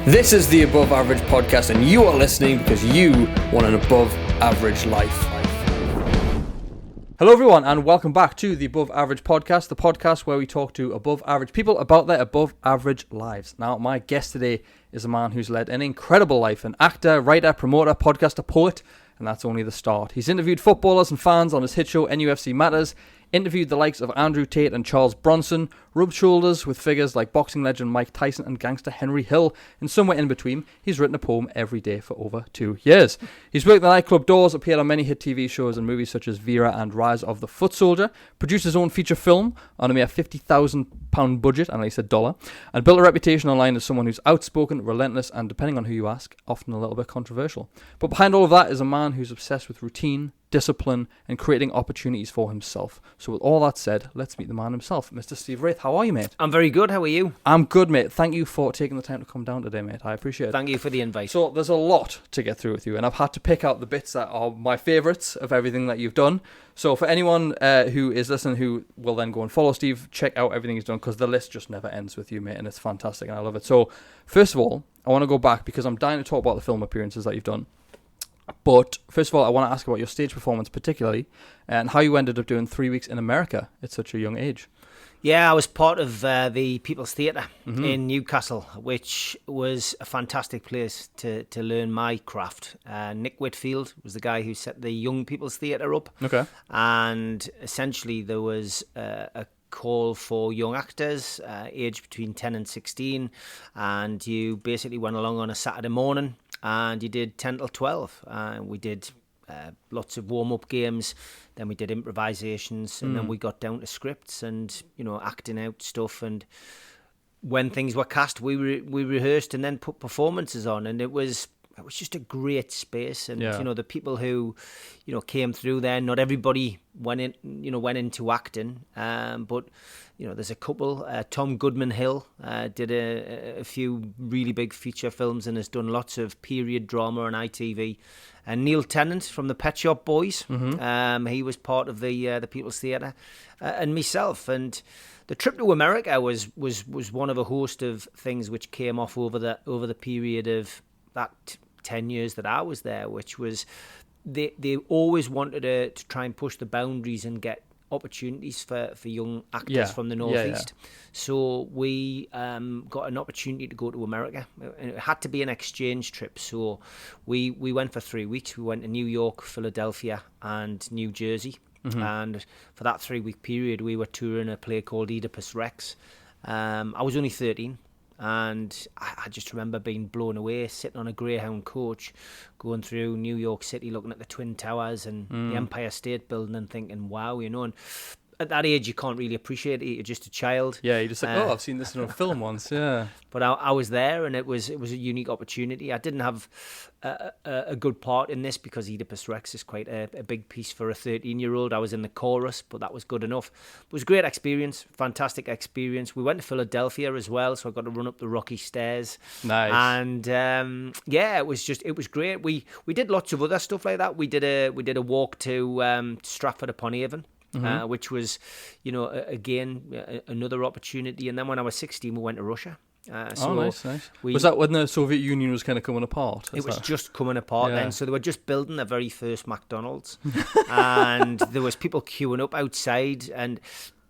This is the Above Average Podcast, and you are listening because you want an above average life. Hello everyone, and welcome back to the Above Average Podcast, the podcast where we talk to above average people about their above average lives. Now, my guest today is a man who's led an incredible life, an actor, writer, promoter, podcaster, poet, and that's only the start. He's interviewed footballers and fans on his hit show NUFC Matters, interviewed the likes of Andrew Tate and Charles Bronson, rubbed shoulders with figures like boxing legend Mike Tyson and gangster Henry Hill, and somewhere in between, he's written a poem every day for over 2 years. He's worked the nightclub doors, appeared on many hit TV shows and movies such as Vera and Rise of the Foot Soldier, produced his own feature film on a mere £50,000 budget, and I said dollar, and built a reputation online as someone who's outspoken, relentless, and depending on who you ask, often a little bit controversial. But behind all of that is a man who's obsessed with routine, discipline, and creating opportunities for himself. So with all that said, let's meet the man himself, Mr. Steve Wraith. How are you, mate? I'm very good. How are you? I'm good, mate. Thank you for taking the time to come down today, mate. I appreciate it. Thank you for the invite. So there's a lot to get through with you, and I've had to pick out the bits that are my favourites of everything that you've done. So for anyone who is listening who will then go and follow Steve, check out everything he's done, because the list just never ends with you, mate, and it's fantastic, and I love it. So first of all, I want to go back, because I'm dying to talk about the film appearances that you've done. But first of all, I want to ask about your stage performance particularly, and how you ended up doing 3 weeks in America at such a young age. Yeah, I was part of the People's Theatre in Newcastle, which was a fantastic place to learn my craft. Nick Whitfield was the guy who set the Young People's Theatre up. Okay. And essentially there was a call for young actors aged between 10 and 16, and you basically went along on a Saturday morning and you did 10 till 12. We did lots of warm-up games, then we did improvisations, and then we got down to scripts and, you know, acting out stuff. And when things were cast, we rehearsed and then put performances on, and it was just a great space. And you know, the people who, you know, came through there, not everybody went into acting, but you know, there's a couple. Tom Goodman Hill did a few really big feature films and has done lots of period drama on ITV. And Neil Tennant from the Pet Shop Boys, he was part of the People's Theatre, and myself. And the trip to America was one of a host of things which came off over the period of that 10 years that I was there, which was they always wanted to try and push the boundaries and get opportunities for young actors from the Northeast. So we got an opportunity to go to America. It had to be an exchange trip. So we went for 3 weeks. We went to New York, Philadelphia, and New Jersey. And for that 3 week period, we were touring a play called Oedipus Rex. I was only 13. And I just remember being blown away, sitting on a Greyhound coach, going through New York City, looking at the Twin Towers and the Empire State Building and thinking, wow, you know. And at that age, you can't really appreciate it. You're just a child. Yeah, you're just like, I've seen this in a film once, yeah. But I was there, and it was a unique opportunity. I didn't have a good part in this because Oedipus Rex is quite a big piece for a 13-year-old. I was in the chorus, but that was good enough. It was a great experience, fantastic experience. We went to Philadelphia as well, so I got to run up the rocky stairs. Nice. And it was great. We did lots of other stuff like that. We did a walk to Stratford upon Avon. Which was, you know, again, another opportunity. And then when I was 16, we went to Russia. Nice. Was that when the Soviet Union was kind of coming apart? It was just coming apart then. So they were just building their very first McDonald's. And there was people queuing up outside. And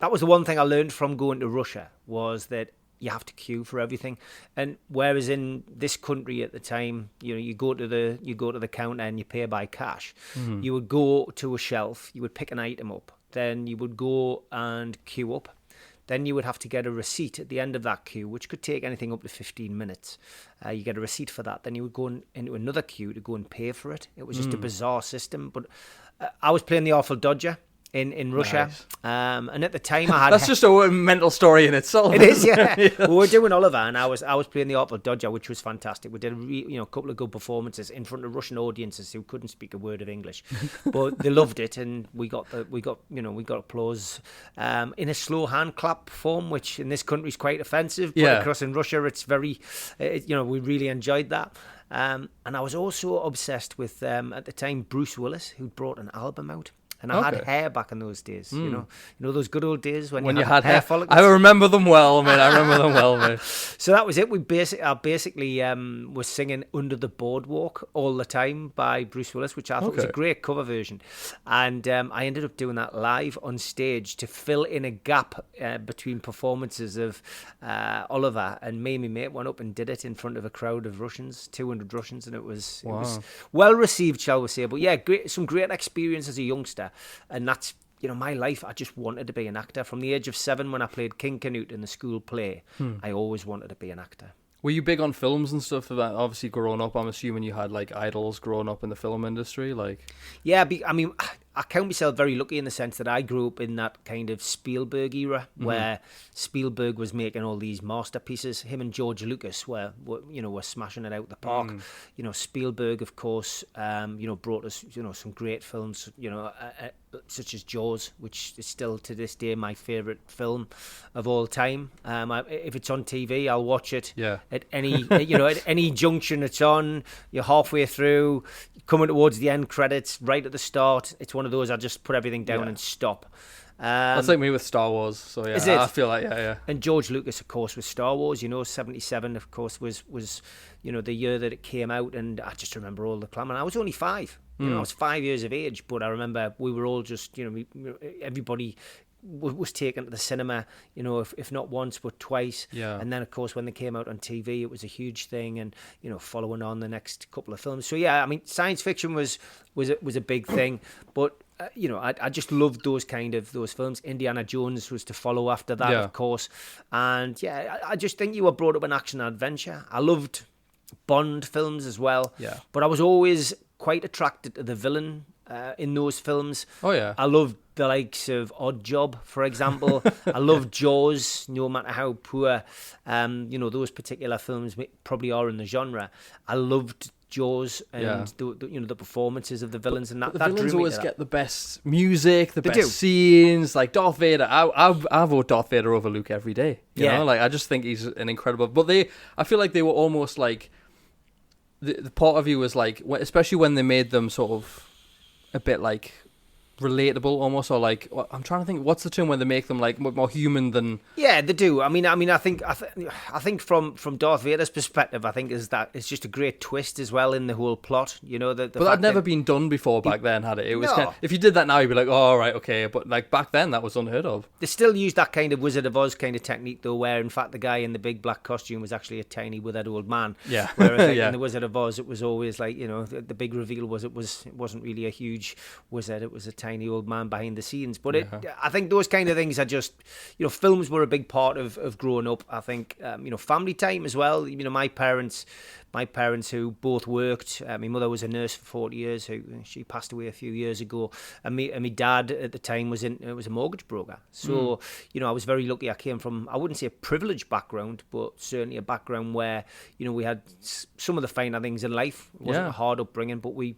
that was the one thing I learned from going to Russia, was that you have to queue for everything. And whereas in this country at the time, you know, you go to the counter and you pay by cash. You would go to a shelf, you would pick an item up. Then you would go and queue up. Then you would have to get a receipt at the end of that queue, which could take anything up to 15 minutes. You get a receipt for that. Then you would go into another queue to go and pay for it. It was just a bizarre system. But I was playing the awful dodger in Russia. Nice. And at the time I had... That's just a mental story in itself. It is, yeah. We were doing Oliver, and I was playing the awful dodger, which was fantastic. We did a couple of good performances in front of Russian audiences who couldn't speak a word of English, but they loved it, and we got applause in a slow hand clap form, which in this country is quite offensive. But across in Russia, it's very, we really enjoyed that. And I was also obsessed with at the time Bruce Willis, who brought an album out. And I had hair back in those days, you know those good old days when you had hair follicles. I remember them well, mate. So that was it. I basically was singing Under the Boardwalk all the time by Bruce Willis, which I thought was a great cover version. And I ended up doing that live on stage to fill in a gap between performances of Oliver, and me and my mate went up and did it in front of a crowd of Russians, 200 Russians, and it was well received, shall we say. But yeah, some great experience as a youngster, and that's, you know, my life. I just wanted to be an actor. From the age of 7, when I played King Canute in the school play, I always wanted to be an actor. Were you big on films and stuff? That obviously growing up, I'm assuming you had like idols growing up in the film industry, like. Yeah, I mean, I count myself very lucky in the sense that I grew up in that kind of Spielberg era, where Spielberg was making all these masterpieces. Him and George Lucas were smashing it out the park. You know, Spielberg, of course, brought us, some great films, such as Jaws, which is still to this day my favourite film of all time. If it's on TV, I'll watch it. Yeah. At any at any junction it's on, you're halfway through, coming towards the end credits, right at the start. It's one of those I just put everything down and stop. That's like me with Star Wars. So yeah, I feel like yeah. And George Lucas, of course, with Star Wars, 77, of course, was the year that it came out, and I just remember all the clamor. I was only 5. I was 5 years of age, but I remember we were all just, everybody was taken to the cinema, if not once but twice. Yeah. And then, of course, when they came out on TV, it was a huge thing, and following on the next couple of films. So yeah, I mean, science fiction was a big thing, but I just loved those films. Indiana Jones was to follow after that, of course, and yeah, I just think you were brought up in action and adventure. I loved Bond films as well. Yeah. But I was always quite attracted to the villain in those films. Oh yeah. I loved the likes of Odd Job, for example. I loved Jaws, no matter how poor those particular films probably are in the genre. I loved Jaws and the performances of the villains, and that villains always get the best music, the best scenes. Like Darth Vader, I vote Darth Vader over Luke every day. You know, like I just think he's an incredible. But I feel like they were almost like the part of you was like, especially when they made them sort of a bit like relatable almost, or like, I'm trying to think, what's the term when they make them like more human than... Yeah, they do. I mean, I think from Darth Vader's perspective, I think is that it's just a great twist as well in the whole plot. But that'd never been done before back then, had it? It was kind of, if you did that now, you'd be like, oh, all right, okay. But like back then, that was unheard of. They still use that kind of Wizard of Oz kind of technique though, where in fact the guy in the big black costume was actually a tiny withered old man. Yeah. Whereas in the Wizard of Oz, it was always like, the big reveal was it wasn't really a huge wizard, it was a tiny old man behind the scenes. But I think those kind of things are just, films were a big part of growing up. I think family time as well. My parents who both worked. My mother was a nurse for 40 years. She passed away a few years ago, and my dad at the time was a mortgage broker. So I was very lucky. I came from, I wouldn't say a privileged background, but certainly a background where we had some of the finer things in life. It wasn't a hard upbringing, but we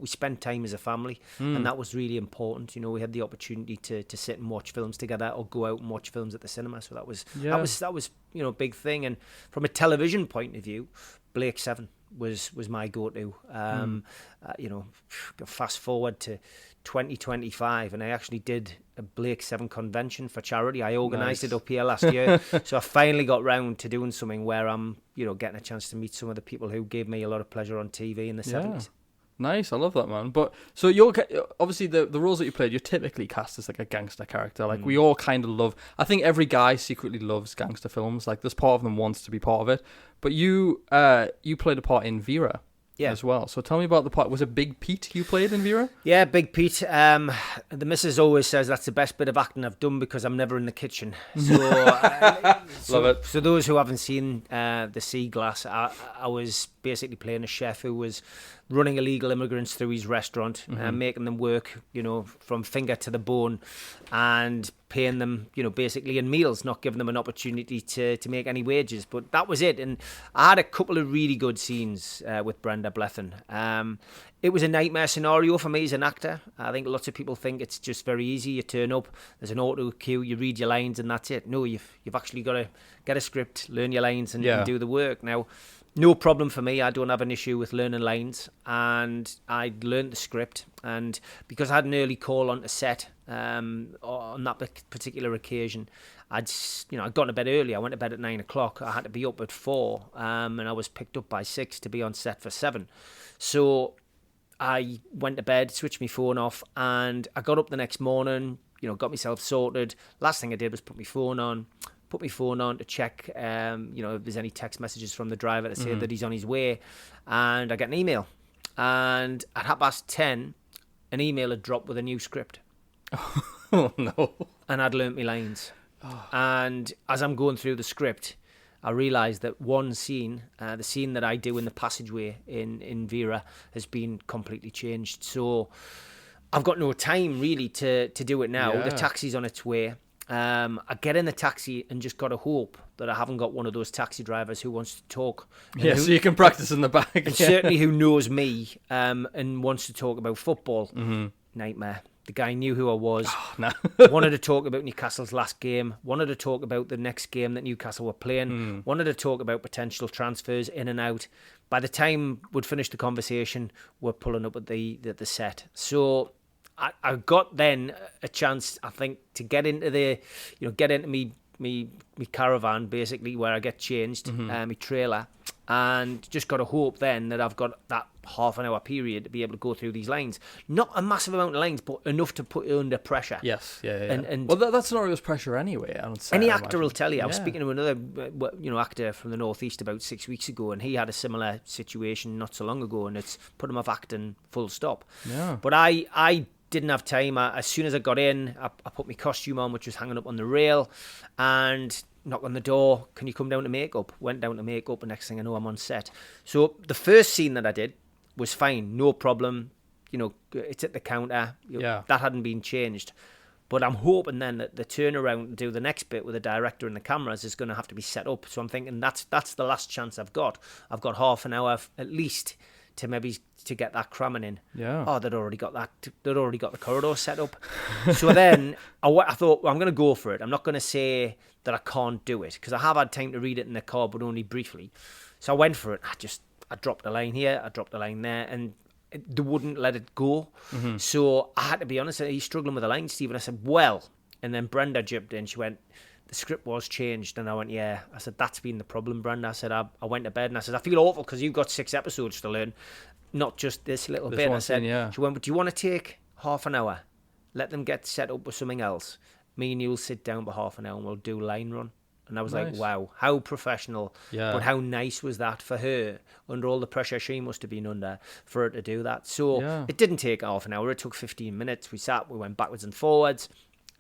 spent time as a family, and that was really important. We had the opportunity to sit and watch films together, or go out and watch films at the cinema. So that was a big thing. And from a television point of view, Blake 7 was my go-to. Fast forward to 2025, and I actually did a Blake 7 convention for charity. I organised it up here last year. So I finally got round to doing something where I'm, getting a chance to meet some of the people who gave me a lot of pleasure on TV in the 70s. Nice, I love that, man. But so you're obviously the roles that you played, you're typically cast as like a gangster character. Like we all kind of love. I think every guy secretly loves gangster films. Like there's part of them wants to be part of it. But you played a part in Vera. As well. So tell me about the part. Was it Big Pete you played in Vera? Yeah, Big Pete. The missus always says that's the best bit of acting I've done because I'm never in the kitchen. So love it. So those who haven't seen The Sea Glass, I was basically playing a chef who was running illegal immigrants through his restaurant, making them work, from finger to the bone, and paying them, basically in meals, not giving them an opportunity to make any wages. But that was it. And I had a couple of really good scenes with Brenda Blethyn. It was a nightmare scenario for me as an actor. I think lots of people think it's just very easy. You turn up, there's an auto cue, you read your lines, and that's it. No, you've actually got to get a script, learn your lines, and do the work. Now, no problem for me. I don't have an issue with learning lines, and I learned the script. And because I had an early call on the set on that particular occasion, I'd gone to bed early. I went to bed at 9 o'clock. I had to be up at 4, and I was picked up by 6 to be on set for 7. So I went to bed, switched my phone off, and I got up the next morning, got myself sorted. Last thing I did was put my phone on to check, if there's any text messages from the driver to say that he's on his way. And I get an email. And at 10:30, an email had dropped with a new script. Oh, no. And I'd learnt my lines. Oh. And as I'm going through the script, I realised that one scene, the scene that I do in the passageway in Vera, has been completely changed. So I've got no time really to do it now. Yeah. The taxi's on its way. I get in the taxi and just got to hope that I haven't got one of those taxi drivers who wants to talk. Yeah, so you can practice in the back. And certainly who knows me and wants to talk about football. Mm-hmm. Nightmare. The guy knew who I was. Oh, no. Wanted to talk about Newcastle's last game. Wanted to talk about the next game that Newcastle were playing. Wanted to talk about potential transfers in and out. By the time we'd finished the conversation, we're pulling up at the set. So I got then a chance, I think, to get into me caravan, basically, where I get changed, my trailer, and just got to hope then that I've got that half an hour period to be able to go through these lines. Not a massive amount of lines, but enough to put you under pressure. Yes, yeah. And well, that's not always pressure anyway. Any actor will tell you. I was speaking to another, actor from the Northeast about 6 weeks ago, and he had a similar situation not so long ago, and it's put him off acting full stop. Yeah. But I didn't have time. As soon as I got in, I put my costume on, which was hanging up on the rail, and knocked on the door. Can you come down to makeup? Went down to makeup, and next thing I know, I'm on set. So the first scene that I did was fine, no problem. It's at the counter. That hadn't been changed. But I'm hoping then that the turnaround to do the next bit with the director and the cameras is going to have to be set up. So I'm thinking that's the last chance I've got. I've got half an hour at least to get that cramming in. Yeah. Oh, they'd already got that. They'd already got the corridor set up. So then I thought, well, I'm going to go for it. I'm not going to say that I can't do it, because I have had time to read it in the car, but only briefly. So I went for it. I dropped a line here, I dropped a line there, and they wouldn't let it go. Mm-hmm. So I had to be honest. He's struggling with the line, Steve. And I said, well, and then Brenda jumped in. She went, the script was changed. And I went, yeah. I said, that's been the problem, Brenda. I said, I went to bed and I said, I feel awful because you've got 6 episodes to learn, not just this little bit. I said, she went, but do you want to take half an hour? Let them get set up with something else. Me and you'll sit down for half an hour and we'll do line run. And I was like, wow, how professional. Yeah. But how nice was that for her, under all the pressure she must have been under, for her to do that. So It didn't take half an hour. It took 15 minutes. We sat, we went backwards and forwards,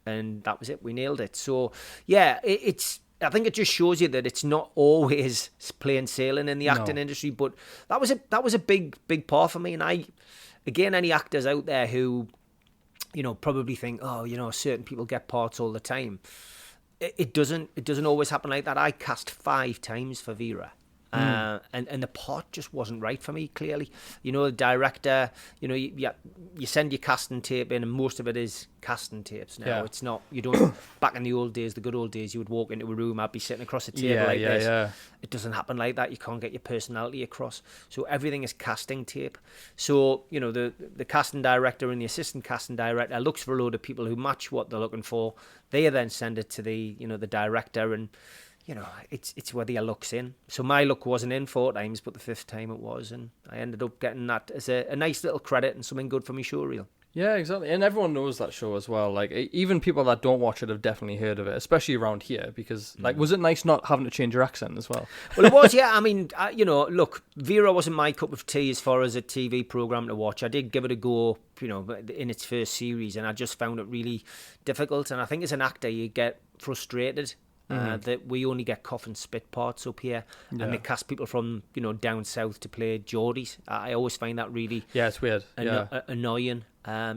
and that was it. We nailed it. So, yeah, I think it just shows you that it's not always plain sailing in the acting industry. But that was a big part for me. And any actors out there who, probably think, certain people get parts all the time. It doesn't always happen like that. I cast 5 times for Vera. And the part just wasn't right for me, clearly. The director, you send your casting tape in, and most of it is casting tapes now. Yeah. It's not, you don't, back in the old days, the good old days, you would walk into a room, I'd be sitting across a table this. Yeah. It doesn't happen like that. You can't get your personality across. So everything is casting tape. So, the casting director and the assistant casting director looks for a load of people who match what they're looking for. They then send it to the director, and it's whether your luck's in. So my luck wasn't in 4 times, but the 5th time it was, and I ended up getting that as a nice little credit and something good for my show reel. Yeah, exactly. And everyone knows that show as well. Like, even people that don't watch it have definitely heard of it, especially around here, because, was it nice not having to change your accent as well? Well, it was, yeah. I mean, look, Vera wasn't my cup of tea as far as a TV programme to watch. I did give it a go, in its first series, and I just found it really difficult. And I think as an actor, you get frustrated that we only get cough and spit parts up here, and they cast people from down south to play Geordies. I always find that really it's weird, annoying.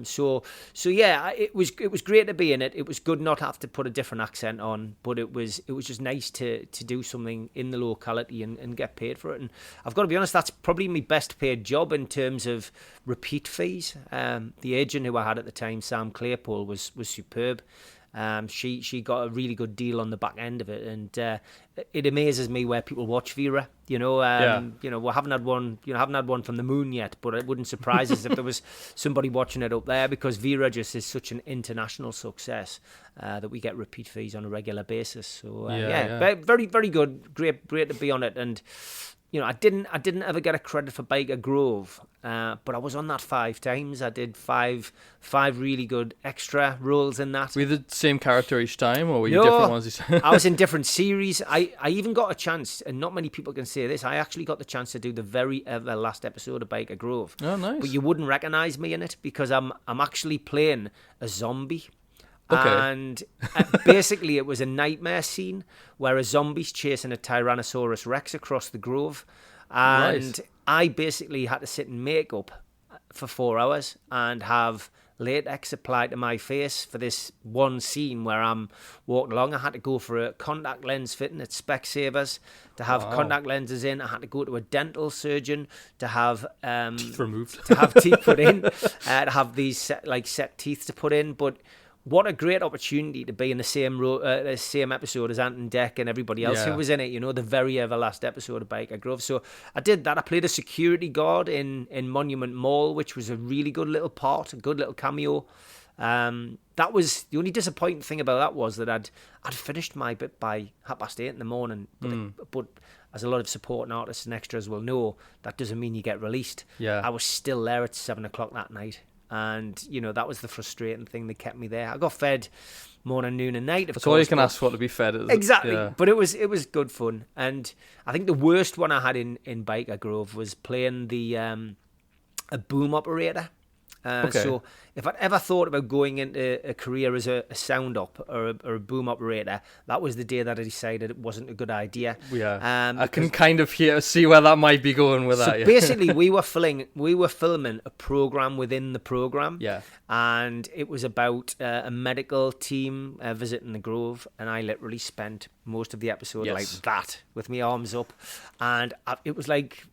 So yeah, it was great to be in it. It was good not have to put a different accent on, but it was just nice to do something in the locality and get paid for it. And I've got to be honest, that's probably my best paid job in terms of repeat fees. The agent who I had at the time, Sam Claypole, was superb. She got a really good deal on the back end of it, and it amazes me where people watch Vera. You know, we haven't had one from the moon yet, but it wouldn't surprise us if there was somebody watching it up there, because Vera just is such an international success that we get repeat feeds on a regular basis. So very, very good. Great to be on it. And you know, I didn't ever get a credit for Baker Grove, but I was on that 5 times. I did five really good extra roles in that. Were you the same character each time, or were you different ones each time? I was in different series. I even got a chance, and not many people can say this, I actually got the chance to do the very ever last episode of Baker Grove. Oh, nice. But you wouldn't recognise me in it, because I'm actually playing a zombie. Okay. And basically it was a nightmare scene where a zombie's chasing a Tyrannosaurus Rex across the grove, and Nice. I basically had to sit in makeup for 4 hours and have latex applied to my face for this one scene where I'm walking along. I had to go for a contact lens fitting at Specsavers to have contact lenses in. I had to go to a dental surgeon to have Teeth removed. to have teeth put in, to have these set teeth to put in. But what a great opportunity to be in the same episode as Ant and Dec and everybody else who was in it, you know, the very ever last episode of Baker Grove. So I did that. I played a security guard in Monument Mall, which was a really good little part, a good little cameo. That was the only disappointing thing about that, was that I'd finished my bit by 8:30 in the morning, but as a lot of supporting artists and extras will know, that doesn't mean you get released. Yeah. I was still there at 7 o'clock that night. And, you know, that was the frustrating thing that kept me there. I got fed morning, noon and night, of That's course. all you can ask for, to be fed. Exactly. Yeah. But it was good fun. And I think the worst one I had in Baker Grove was playing a boom operator. Okay. So if I'd ever thought about going into a career as a sound op or a boom operator, that was the day that I decided it wasn't a good idea. Yeah, I can kind of see where that might be going with that. Yeah. Basically, we were filming a program within the program. Yeah. And it was about a medical team visiting the Grove, and I literally spent most of the episode like that, with my arms up, and it was like,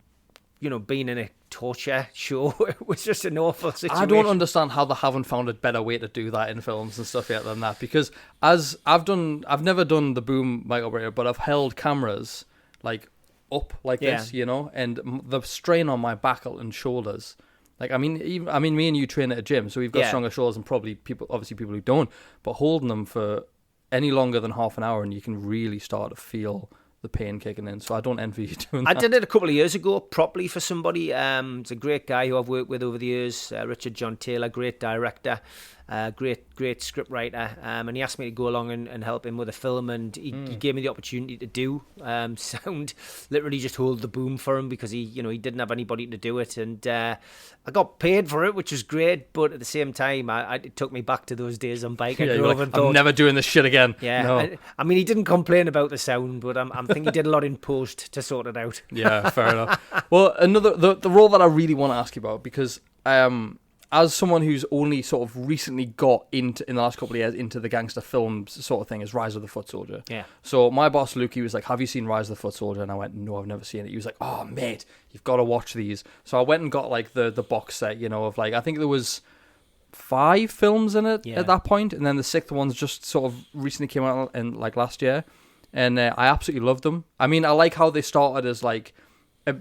you know, being in a torture show. It was just an awful situation. I don't understand how they haven't found a better way to do that in films and stuff yet than that, because as I've never done the boom mic operator, but I've held cameras like up like this, you know, and the strain on my back and shoulders. Like, I mean, me and you train at a gym, so we've got stronger shoulders, and probably people who don't, but holding them for any longer than half an hour, and you can really start to feel the pain kicking in. So I don't envy you doing that. I did it a couple of years ago properly for somebody. It's a great guy who I've worked with over the years, Richard John Taylor, great director, great script writer, and he asked me to go along and help him with a film, and he gave me the opportunity to do sound, literally just hold the boom for him, because he didn't have anybody to do it, and I got paid for it, which was great, but at the same time it took me back to those days on Baker Grove, and thought, I'm never doing this shit again. Yeah, no. I mean, he didn't complain about the sound, but I'm thinking he did a lot in post to sort it out. Yeah, fair enough. Well, the role that I really want to ask you about, because as someone who's only sort of recently got in the last couple of years into the gangster films sort of thing, is Rise of the Foot Soldier. Yeah. So my boss Luke, he was like, "Have you seen Rise of the Foot Soldier?" And I went, "No, I've never seen it." He was like, "Oh mate, you've got to watch these." So I went and got like the box set, you know, of like, I think there was 5 films in it at that point, and then the 6th one's just sort of recently came out in like last year, and I absolutely loved them. I mean, I like how they started as like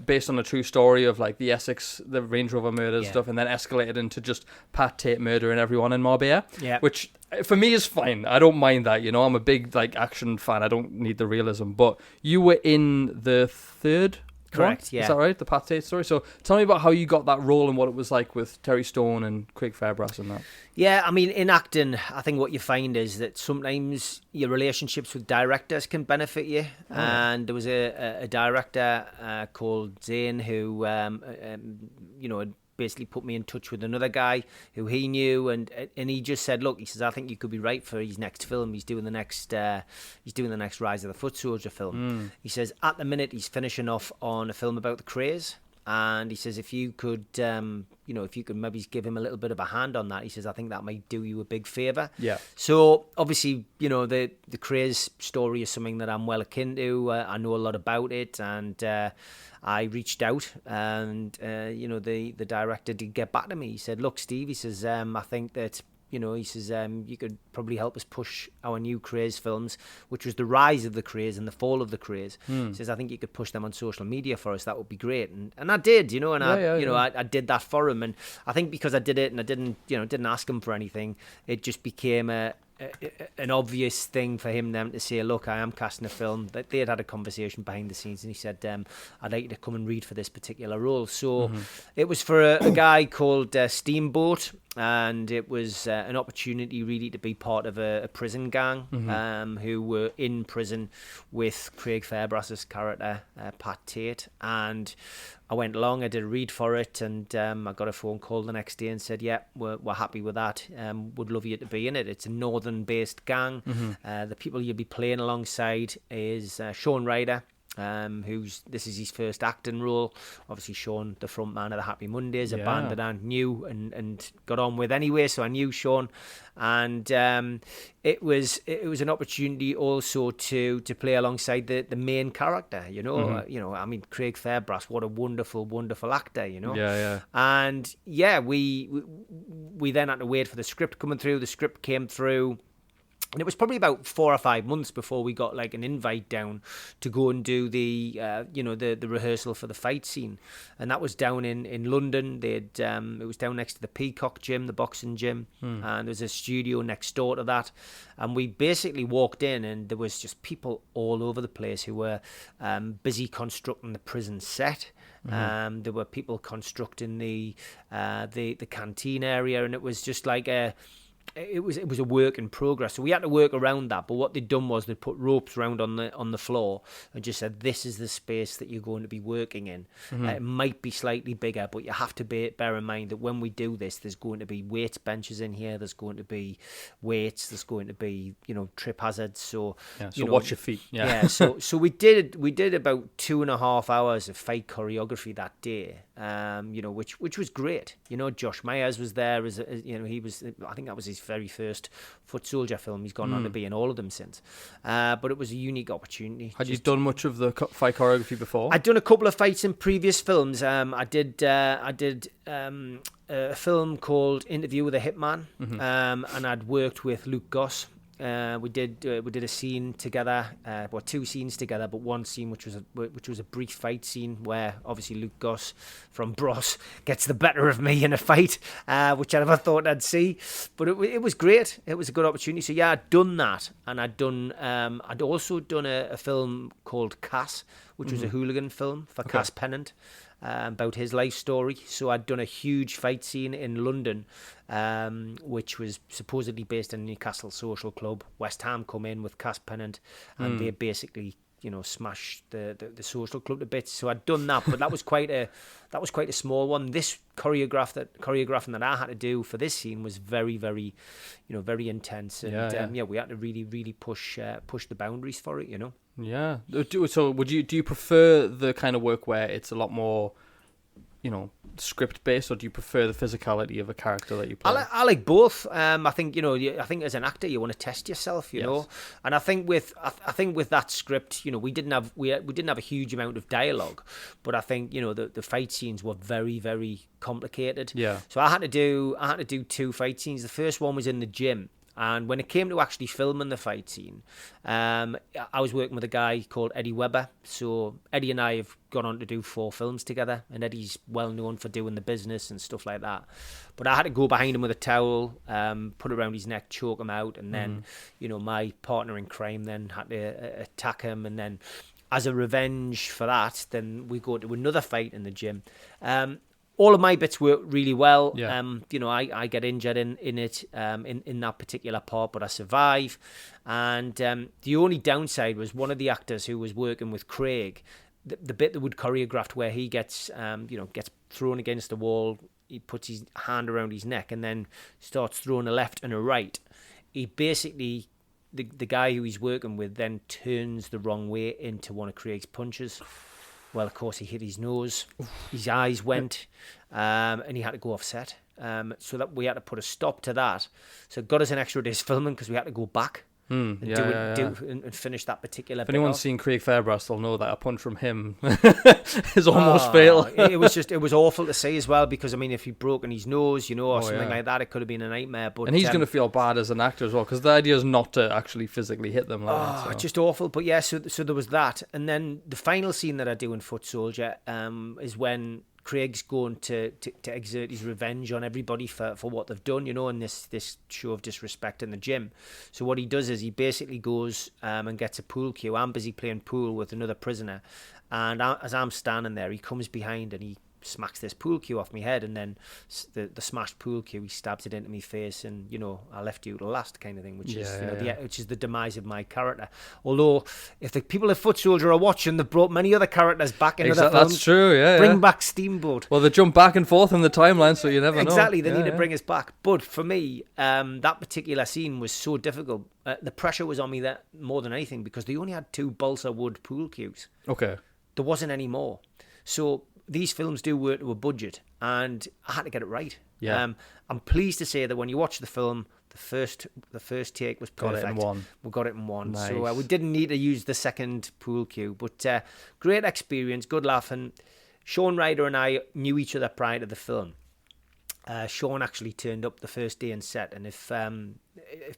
based on a true story of like the Range Rover murders stuff, and then escalated into just Pat Tate murdering everyone in Marbella, which for me is fine. I don't mind that, you know. I'm a big like action fan. I don't need the realism. But you were in the 3rd Correct, one? yeah. Is that right? The Pat Tate story. So tell me about how you got that role and what it was like with Terry Stone and Craig Fairbrass and that. Yeah, I mean, in acting, I think what you find is that sometimes your relationships with directors can benefit you. And there was a director called Zane who, had basically put me in touch with another guy who he knew, and he just said, "Look," he says, "I think you could be right for his next film. He's doing the next Rise of the Foot Soldier film." He says, "At the minute, he's finishing off on a film about the Krays." And he says, if you could maybe give him a little bit of a hand on that, he says, I think that might do you a big favour. Yeah. So obviously, you know, the Krays story is something that I'm well akin to. I know a lot about it, and I reached out, and the director did get back to me. He said, "Look, Steve," he says, "I think that." You know, he says, you could probably help us push our new Krays films, which was the rise of the Krays and the fall of the Krays. He says, I think you could push them on social media for us. That would be great. And I did, and I did that for him. And I think because I did it and I didn't ask him for anything, it just became an obvious thing for him then to say, look, I am casting a film. That they had a conversation behind the scenes, and he said, I'd like you to come and read for this particular role. So it was for a guy called Steamboat, and it was an opportunity really to be part of a prison gang who were in prison with Craig Fairbrass's character, Pat Tate. And I went along, I did a read for it, and I got a phone call the next day and said, yeah, we're happy with that. Would love you to be in it. It's a northern-based gang. The people you'll be playing alongside is Sean Ryder, this is his first acting role. Obviously Sean, the front man of the Happy Mondays, a band that I knew and got on with anyway, so I knew Sean. And it was an opportunity also to play alongside the main character, I mean, Craig Fairbrass, what a wonderful actor, And we then had to wait for the script coming through. The script came through, and it was probably about 4 or 5 months before we got like an invite down to go and do the rehearsal for the fight scene, and that was down in London. It was down next to the Peacock gym, the boxing gym, and there was a studio next door to that. And we basically walked in, and there was just people all over the place who were busy constructing the prison set. There were people constructing the canteen area, and it was just like it was a work in progress, so we had to work around that. But what they'd done was they put ropes around on the floor and just said, this is the space that you're going to be working in. It might be slightly bigger, but you have to bear in mind that when we do this, there's going to be weights benches in here, there's going to be weights, there's going to be trip hazards. So watch your feet. So we did about 2.5 hours of fight choreography that day, which was great. Josh Myers was there as he was, I think that was his very first Foot Soldier film. He's gone on to be in all of them since. But it was a unique opportunity. Had you done much of the fight choreography before? I'd done a couple of fights in previous films. I did a film called Interview with a Hitman, and I'd worked with Luke Goss. We did a scene together, 2 scenes together, but one scene which was a brief fight scene where obviously Luke Goss from Bros gets the better of me in a fight, which I never thought I'd see, but it was great. It was a good opportunity. So yeah, I'd done that, and I'd also done a film called Cass, which was a hooligan film for Cass Pennant. About his life story. So I'd done a huge fight scene in London, which was supposedly based in Newcastle Social Club. West Ham come in with Cass Pennant, and they basically smashed the social club to bits. So I'd done that, but that was quite a small one. This choreographing that I had to do for this scene was very, very very intense, and we had to really, really push the boundaries for it. Yeah. So do you prefer the kind of work where it's a lot more, script based, or do you prefer the physicality of a character that you play? I like both. I think I think as an actor you want to test yourself, know, and I think with that script, we didn't have a huge amount of dialogue, but I think the fight scenes were very, very complicated. Yeah. So I had to do 2 fight scenes. The first one was in the gym. And when it came to actually filming the fight scene, I was working with a guy called Eddie Webber. So Eddie and I have gone on to do 4 films together, and Eddie's well known for doing The Business and stuff like that. But I had to go behind him with a towel, put it around his neck, choke him out, and then my partner in crime then had to attack him, and then as a revenge for that, then we go to another fight in the gym. All of my bits work really well. Yeah. I get injured in it, in that particular part, but I survive. And the only downside was one of the actors who was working with Craig, the bit that would choreographed where he gets thrown against the wall, he puts his hand around his neck and then starts throwing a left and a right. He basically, the guy who he's working with then turns the wrong way into one of Craig's punches. Well, of course, he hit his nose, his eyes went, and he had to go off set. So that we had to put a stop to that. So it got us an extra day's filming because we had to go back. and and finish that particular. If bit anyone's off. seen Craig Fairbrass, they'll know that a punch from him is almost fatal. It was awful to see as well, because I mean, if he'd broken his nose, or something like that, it could have been a nightmare. But and he's going to feel bad as an actor as well, because the idea is not to actually physically hit them like that. So. Just awful. But yeah, so there was that, and then the final scene that I do in Foot Soldier is when Craig's going to exert his revenge on everybody for what they've done, in this show of disrespect in the gym. So what he does is he basically goes and gets a pool cue. I'm busy playing pool with another prisoner, and as I'm standing there, he comes behind and he smacks this pool cue off my head, and then the smashed pool cue, he stabs it into my face, and I left you to last kind of thing, which is the demise of my character. Although if the people at Foot Soldier are watching, they've brought many other characters back into the film. That's true. Bring back Steamboat. Well, they jump back and forth in the timeline, so you never know. Exactly, they need to bring us back. But for me, that particular scene was so difficult. The pressure was on me that more than anything, because they only had 2 balsa wood pool cues. Okay. There wasn't any more. So these films do work to a budget, and I had to get it right. Yeah. I'm pleased to say that when you watch the film, the first take was perfect. Got it in one. We got it in one. Nice. So we didn't need to use the second pool cue. But great experience, good laugh. And Sean Ryder and I knew each other prior to the film. Sean actually turned up the first day in set, and if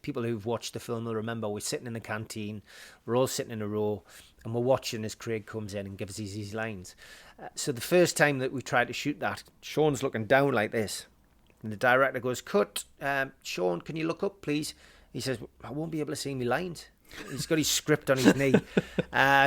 people who've watched the film will remember, we're sitting in the canteen, we're all sitting in a row, and we're watching as Craig comes in and gives us his lines. So the first time that we tried to shoot that, Sean's looking down like this, and the director goes, "Cut, Sean, can you look up, please?" He says, "I won't be able to see my lines." He's got his script on his knee.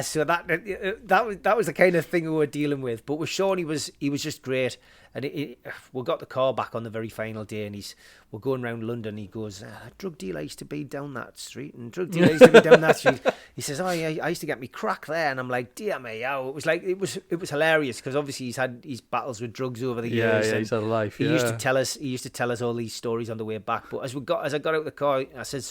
So that was the kind of thing we were dealing with. But with Sean, he was just great. And we got the car back on the very final day, and we're going around London. He goes, "Drug dealer used to be down that street, and drug dealer used to be down that street." He says, "Oh yeah, I used to get me crack there," and I'm like, "Dear me, oh!" It was hilarious, because obviously he's had his battles with drugs over the years. Yeah, he's had a life. He used to tell us all these stories on the way back. But as I got out of the car, I said,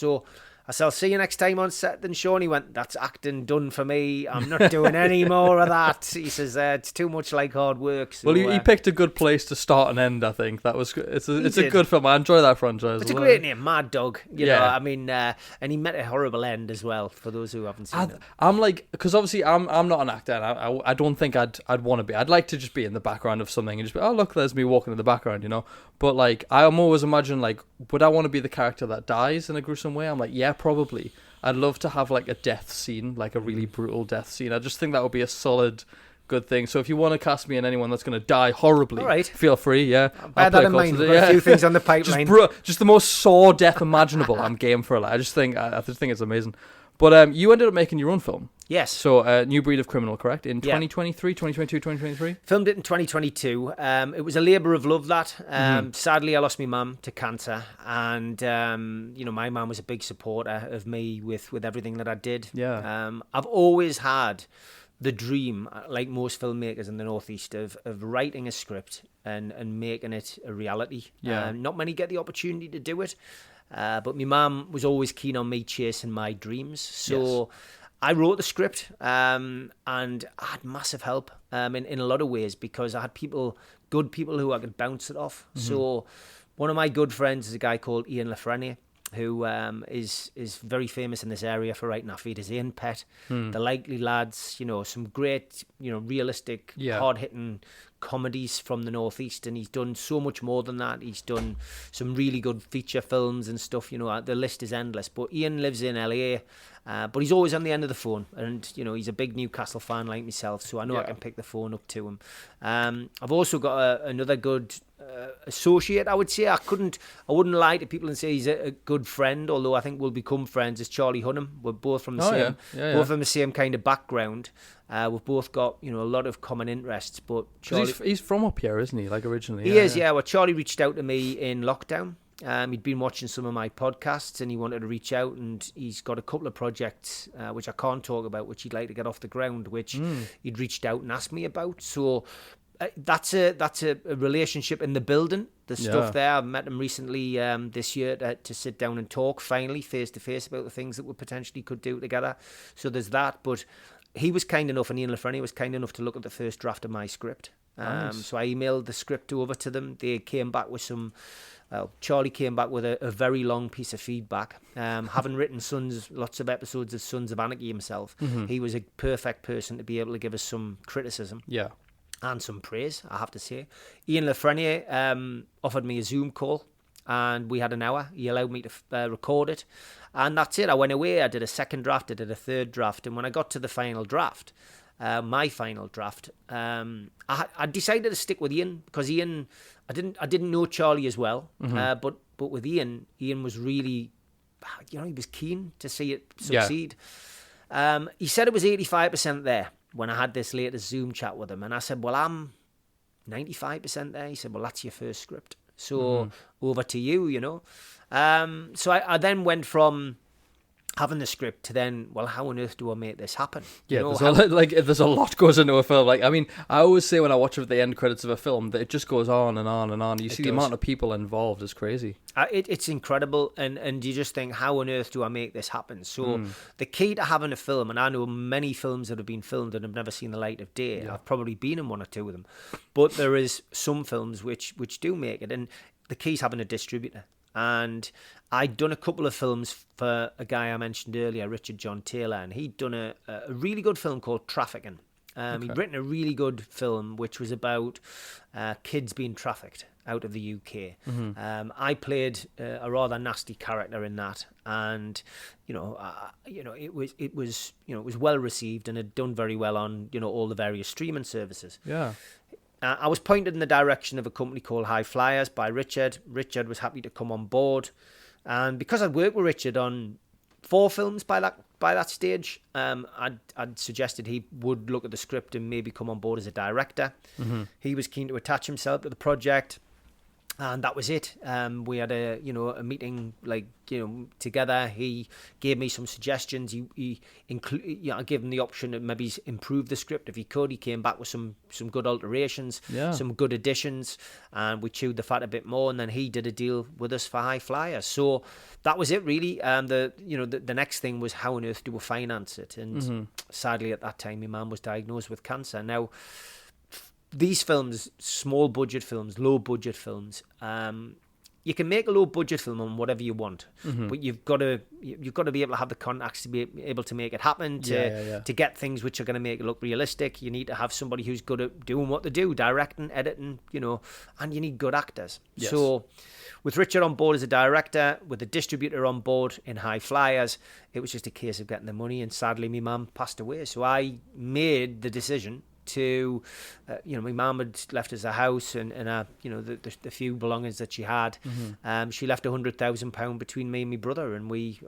"I'll see you next time on set." Then Sean, he went, "That's acting done for me. I'm not doing any more of that." He says, "It's too much like hard work." So, well, he picked a good place to start and end. I think that was it's a good film. I enjoy that franchise. It's a great name, Mad Dog. You know, I mean, and he met a horrible end as well. For those who haven't seen it, I'm like, because obviously I'm not an actor, and I don't think I'd want to be. I'd like to just be in the background of something and just be, oh look, there's me walking in the background, But like, I'm always imagine like, would I want to be the character that dies in a gruesome way? I'm like, yeah, probably. I'd love to have like a death scene, like a really brutal death scene. I just think that would be a solid, good thing. So if you want to cast me in anyone that's going to die horribly, feel free. Yeah, bear that in mind. We've got a few things on the pipeline. Just the most sore death imaginable. I'm game for it. I just think it's amazing. But you ended up making your own film. Yes. So New Breed of Criminal, correct? In 2023, 2022, 2023? Filmed it in 2022. It was a labour of love, that. Sadly, I lost my mum to cancer. And, my mum was a big supporter of me with everything that I did. Yeah. I've always had the dream, like most filmmakers in the Northeast, of writing a script and making it a reality. Yeah. Not many get the opportunity to do it. But my mum was always keen on me chasing my dreams. So I wrote the script, and I had massive help in a lot of ways, because I had good people who I could bounce it off. Mm-hmm. So one of my good friends is a guy called Ian Lafreniere, who is very famous in this area for writing I Feed His Own Pet, The Likely Lads, some great, realistic, hard-hitting comedies from the Northeast, and he's done so much more than that. He's done some really good feature films and stuff. The list is endless. But Ian lives in LA, but he's always on the end of the phone, and he's a big Newcastle fan like myself, so I know I can pick the phone up to him. I've also got another good associate, I would say. I wouldn't lie to people and say he's a good friend, although I think we'll become friends, is Charlie Hunnam. We're both from the from the same kind of background. We've both got a lot of common interests, but Charlie, he's from up here, isn't he? Like originally, he is. Yeah. Well, Charlie reached out to me in lockdown. He'd been watching some of my podcasts, and he wanted to reach out, and he's got a couple of projects which I can't talk about, which he'd like to get off the ground, which he'd reached out and asked me about. So that's a relationship in the building. The stuff there. I've met him recently this year to sit down and talk finally face to face about the things that we potentially could do together. So there's that. But he was kind enough, and Ian Lafreniere was kind enough to look at the first draft of my script. Nice. So I emailed the script over to them. They came back with some Charlie came back with a very long piece of feedback. Having written lots of episodes of Sons of Anarchy himself, he was a perfect person to be able to give us some criticism. Yeah. And some praise, I have to say. Ian Lafreniere offered me a Zoom call, and we had an hour. He allowed me to record it, and that's it. I went away, I did a second draft, I did a third draft, and when I got to the final draft, my final draft, I decided to stick with Ian, because Ian, I didn't know Charlie as well, but with Ian was really, he was keen to see it succeed. Yeah. He said it was 85% there when I had this latest Zoom chat with him, and I said, well, I'm 95% there. He said, well, that's your first script, so over to you, So I then went from having the script to then, well, how on earth do I make this happen? Yeah, there's a lot goes into a film. Like, I mean, I always say when I watch the end credits of a film that it just goes on and on and on. You see the amount of people involved is crazy. It's incredible, and you just think, how on earth do I make this happen? So the key to having a film, and I know many films that have been filmed and have never seen the light of day. Yeah. I've probably been in one or two of them, but there is some films which do make it, and the key is having a distributor. And I'd done a couple of films for a guy I mentioned earlier, Richard John Taylor, and he'd done a really good film called Trafficking. He'd written a really good film which was about kids being trafficked out of the UK. I played a rather nasty character in that, and it was well received and had done very well on all the various streaming services. Yeah. I was pointed in the direction of a company called High Flyers by Richard. Richard was happy to come on board, and because I'd worked with Richard on 4 films by that stage, I'd suggested he would look at the script and maybe come on board as a director. He was keen to attach himself to the project, and that was it. We had a meeting together. He gave me some suggestions. I gave him the option to maybe improve the script if he could. He came back with some good alterations, some good additions, and we chewed the fat a bit more. And then he did a deal with us for High Flyers. So that was it, really. The next thing was, how on earth do we finance it? And sadly, at that time, my mum was diagnosed with cancer. Now, these films, small budget films, low budget films, you can make a low budget film on whatever you want, but you've got to be able to have the contacts to be able to make it happen, to get things which are going to make it look realistic. You need to have somebody who's good at doing what they do, directing, editing, and you need good actors. Yes. So with Richard on board as a director, with the distributor on board in High Flyers, it was just a case of getting the money, and sadly my mum passed away. So I made the decision to, my mum had left us a house and the few belongings that she had. She left £100,000 between me and my brother, and we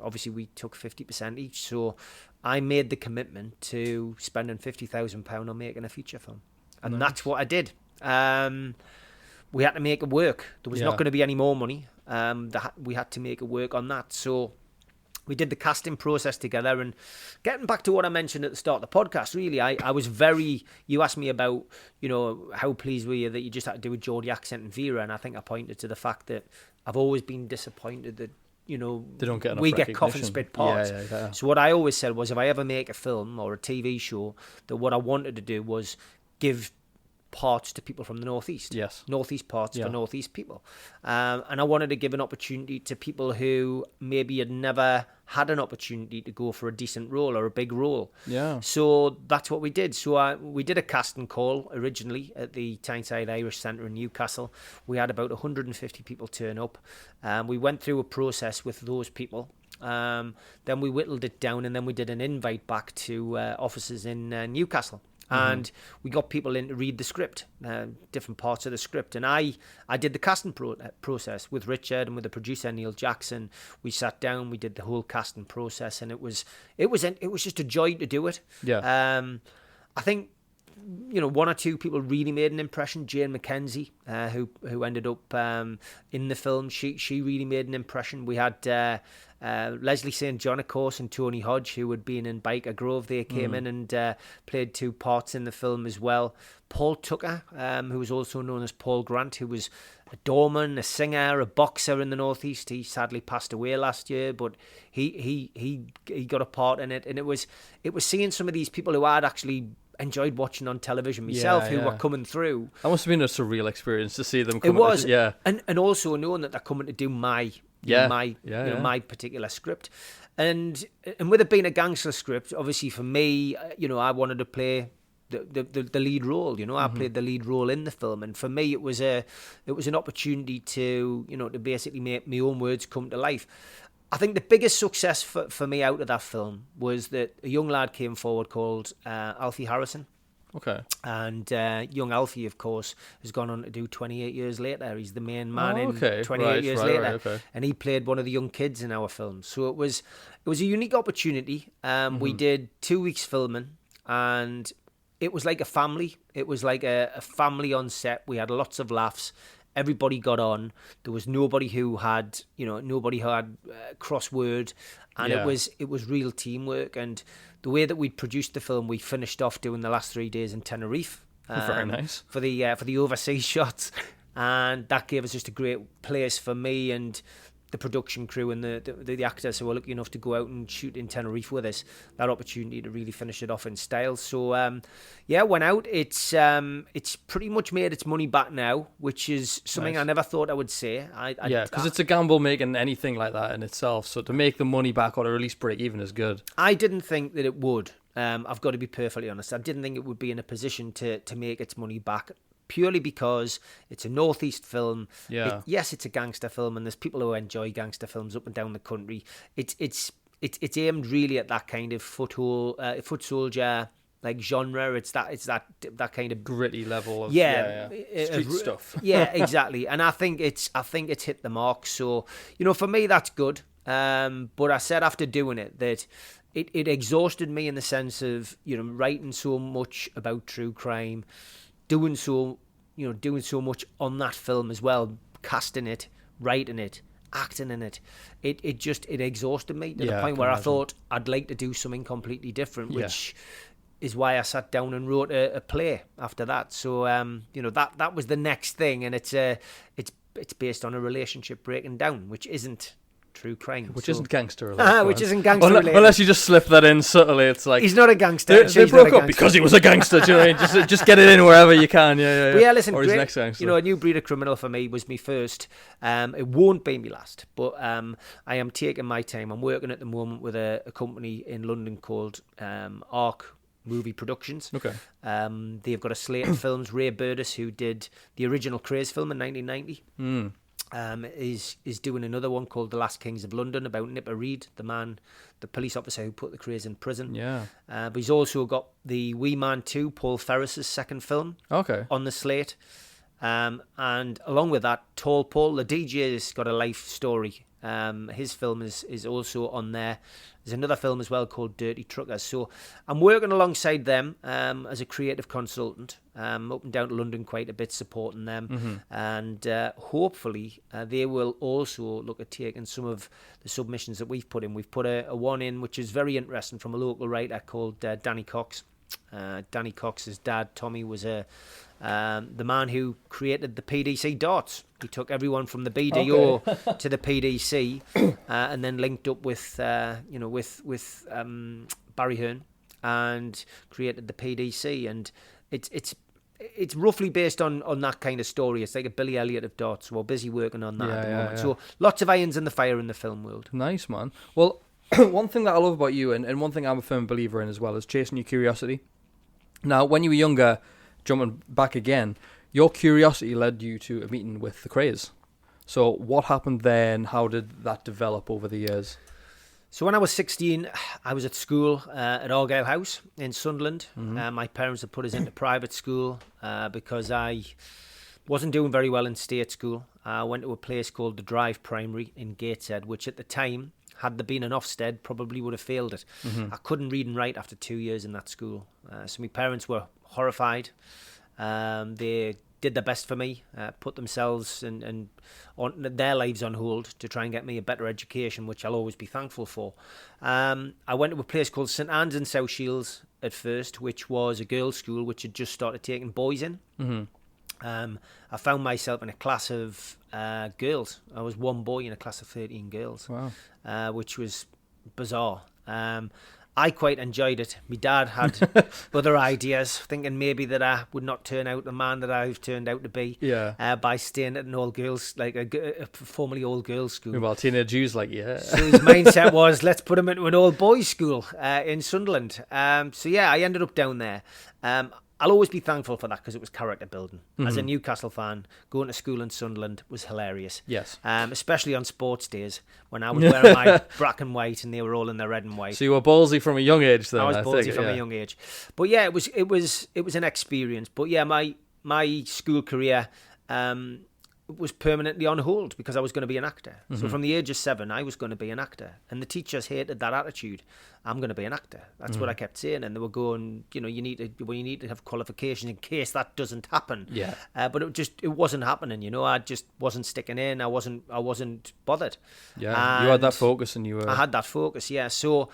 took 50% each. So I made the commitment to spending £50,000 on making a feature film, and that's what I did. We had to make it work. There was not going to be any more money. We had to make it work on that. So we did the casting process together, and getting back to what I mentioned at the start of the podcast, really, I was you asked me about, how pleased were you that you just had to do a Geordie accent in Vera, and I think I pointed to the fact that I've always been disappointed that, they don't get enough we recognition. Get cough and spit parts. Yeah. So what I always said was, if I ever make a film or a TV show, that what I wanted to do was give parts to people from the Northeast. Yes. Northeast parts for Northeast people. And I wanted to give an opportunity to people who maybe had never had an opportunity to go for a decent role or a big role. Yeah. So that's what we did. So we did a casting call originally at the Tyneside Irish Centre in Newcastle. We had about 150 people turn up. We went through a process with those people. Then we whittled it down, and then we did an invite back to offices in Newcastle. And we got people in to read the script, different parts of the script. And I did the casting process with Richard and with the producer Neil Jackson. We sat down, we did the whole casting process, and it was just a joy to do it. Yeah. I think one or two people really made an impression. Jane McKenzie, who ended up in the film, she really made an impression. We had Leslie St. John, of course, and Tony Hodge, who had been in Biker Grove. They came in and played 2 parts in the film as well. Paul Tucker, who was also known as Paul Grant, who was a doorman, a singer, a boxer in the Northeast. He sadly passed away last year, but he got a part in it. And it was seeing some of these people who I'd actually enjoyed watching on television myself, who were coming through. That must have been a surreal experience to see them come. It was, yeah. And also knowing that they're coming to do my my particular script. And with it being a gangster script, obviously for me, I wanted to play the lead role. I played the lead role in the film, and for me it was an opportunity to to basically make my own words come to life. I think the biggest success for me out of that film was that a young lad came forward called Alfie Harrison. Okay. And young Alfie, of course, has gone on to do 28 Years Later. He's the main man in 28 Years Later. Right, okay. And he played one of the young kids in our film. So it was a unique opportunity. We did 2 weeks filming, and it was like a family. It was like a family on set. We had lots of laughs. Everybody got on. There was nobody who had crossword, and it was real teamwork. And the way that we'd produced the film, we finished off doing the last 3 days in Tenerife. Very nice. For the overseas shots, and that gave us just a great place for me and the production crew and the actors who were lucky enough to go out and shoot in Tenerife with us, that opportunity to really finish it off in style. So went out. It's pretty much made its money back now, which is something nice. I never thought I would say. Because it's a gamble making anything like that in itself. So to make the money back or to at least break even is good. I didn't think that it would. I've got to be perfectly honest. I didn't think it would be in a position to make its money back. Purely because it's a northeast film. Yeah. Yes, it's a gangster film, and there's people who enjoy gangster films up and down the country. It's aimed really at that kind of foot soldier like genre. It's that kind of gritty level of street stuff. Yeah, exactly. And I think it's hit the mark. So for me that's good. But I said after doing it that it exhausted me in the sense of writing so much about true crime. Doing so much on that film as well, casting it, writing it, acting in it. It exhausted me to the point where I thought I'd like to do something completely different, which is why I sat down and wrote a play after that. So that was the next thing, and it's based on a relationship breaking down, which isn't true crime, which isn't gangster related. Which isn't gangster related. Unless you just slip that in subtly. It's like he's not a gangster. They broke up because he was a gangster. Do you know? Just get it in wherever you can. Yeah. But listen, or his next gangster. A New Breed of Criminal for me was my first. It won't be my last, but I am taking my time. I'm working at the moment with a company in London called Arc Movie Productions. Okay. They've got a slate of films. Ray Burtis, who did the original Krays film in 1990. Is doing another one called The Last Kings of London about Nipper Reid, the police officer who put the Krays in prison. Yeah. But he's also got the Wee Man 2, Paul Ferris's second film, on the slate. And along with that, Tall Paul, the DJ, has got a life story. His film is also on there. There's another film as well called Dirty Truckers. So I'm working alongside them as a creative consultant, up and down to London quite a bit, supporting them. And hopefully they will also look at taking some of the submissions that we've put in. We've put a one in which is very interesting from a local writer called Danny Cox. Danny Cox's dad, Tommy, was the man who created the PDC darts. He took everyone from the BDO to the PDC, and then linked up with Barry Hearn and created the PDC. And it's roughly based on that kind of story. It's like a Billy Elliot of darts. We're busy working on that at the moment. So lots of irons in the fire in the film world. Nice, man. Well, one thing that I love about you, and one thing I'm a firm believer in as well, is chasing your curiosity. Now, when you were younger, jumping back again, your curiosity led you to a meeting with the Krays. So what happened then? How did that develop over the years? So when I was 16, I was at school at Argyle House in Sunderland. My parents had put us into private school because I wasn't doing very well in state school. I went to a place called the Drive Primary in Gateshead, which at the time, had there been an Ofsted, probably would have failed it. I couldn't read and write after 2 years in that school. So my parents were horrified. They did their best for me, put themselves and on their lives on hold to try and get me a better education, which I'll always be thankful for. I went to a place called St Anne's in South Shields at first, which was a girls' school which had just started taking boys in. I found myself in a class of girls. I was one boy in a class of 13 girls. Wow. Which was bizarre. I quite enjoyed it. My dad had other ideas, thinking maybe that I would not turn out the man that I've turned out to be. Yeah. By staying at an all girls, like a formerly all girls school. Well, teenage Jews like, yeah. So his mindset was, let's put him into an all boys school in Sunderland. So yeah, I ended up down there. I'll always be thankful for that because it was character building. As a Newcastle fan, going to school in Sunderland was hilarious. Yes. Especially on sports days when I was wearing my black and white and they were all in their red and white. So you were ballsy from a young age then, I was ballsy think, from a young age. But yeah, it was an experience. But yeah, my school career was permanently on hold because I was going to be an actor. So from the age of 7, I was going to be an actor. And the teachers hated that attitude. I'm going to be an actor. That's what I kept saying. And they were going, you need to have qualifications in case that doesn't happen. Yeah. But it wasn't happening, I just wasn't sticking in. I wasn't bothered. Yeah, you had that focus and you were... I had that focus, yeah. So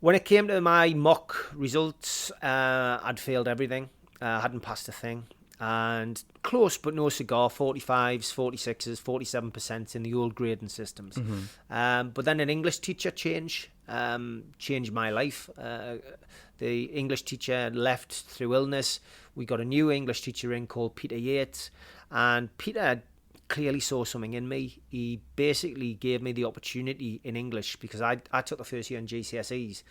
when it came to my mock results, I'd failed everything. I hadn't passed a thing. And close but no cigar, 45s, 46s, 47% in the old grading systems. But then an English teacher changed my life. The English teacher left through illness. We got a new English teacher in called Peter Yates. And Peter clearly saw something in me. He basically gave me the opportunity in English because I took the first year in GCSEs.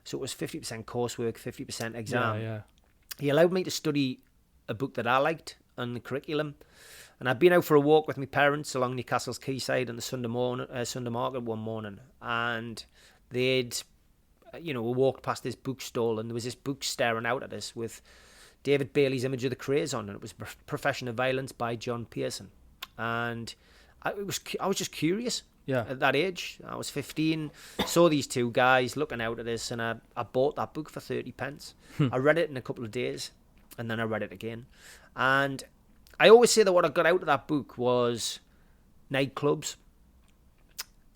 So it was 50% coursework, 50% exam. Yeah. He allowed me to study a book that I liked on the curriculum. And I'd been out for a walk with my parents along Newcastle's quayside on the Sunday market one morning. And they'd, we walked past this bookstall and there was this book staring out at us with David Bailey's image of the Krays on. And it was Profession of Violence by John Pearson. And I was just curious. Yeah. At that age, I was 15, saw these two guys looking out at us and I bought that book for 30 pence. I read it in a couple of days. And then I read it again. And I always say that what I got out of that book was nightclubs,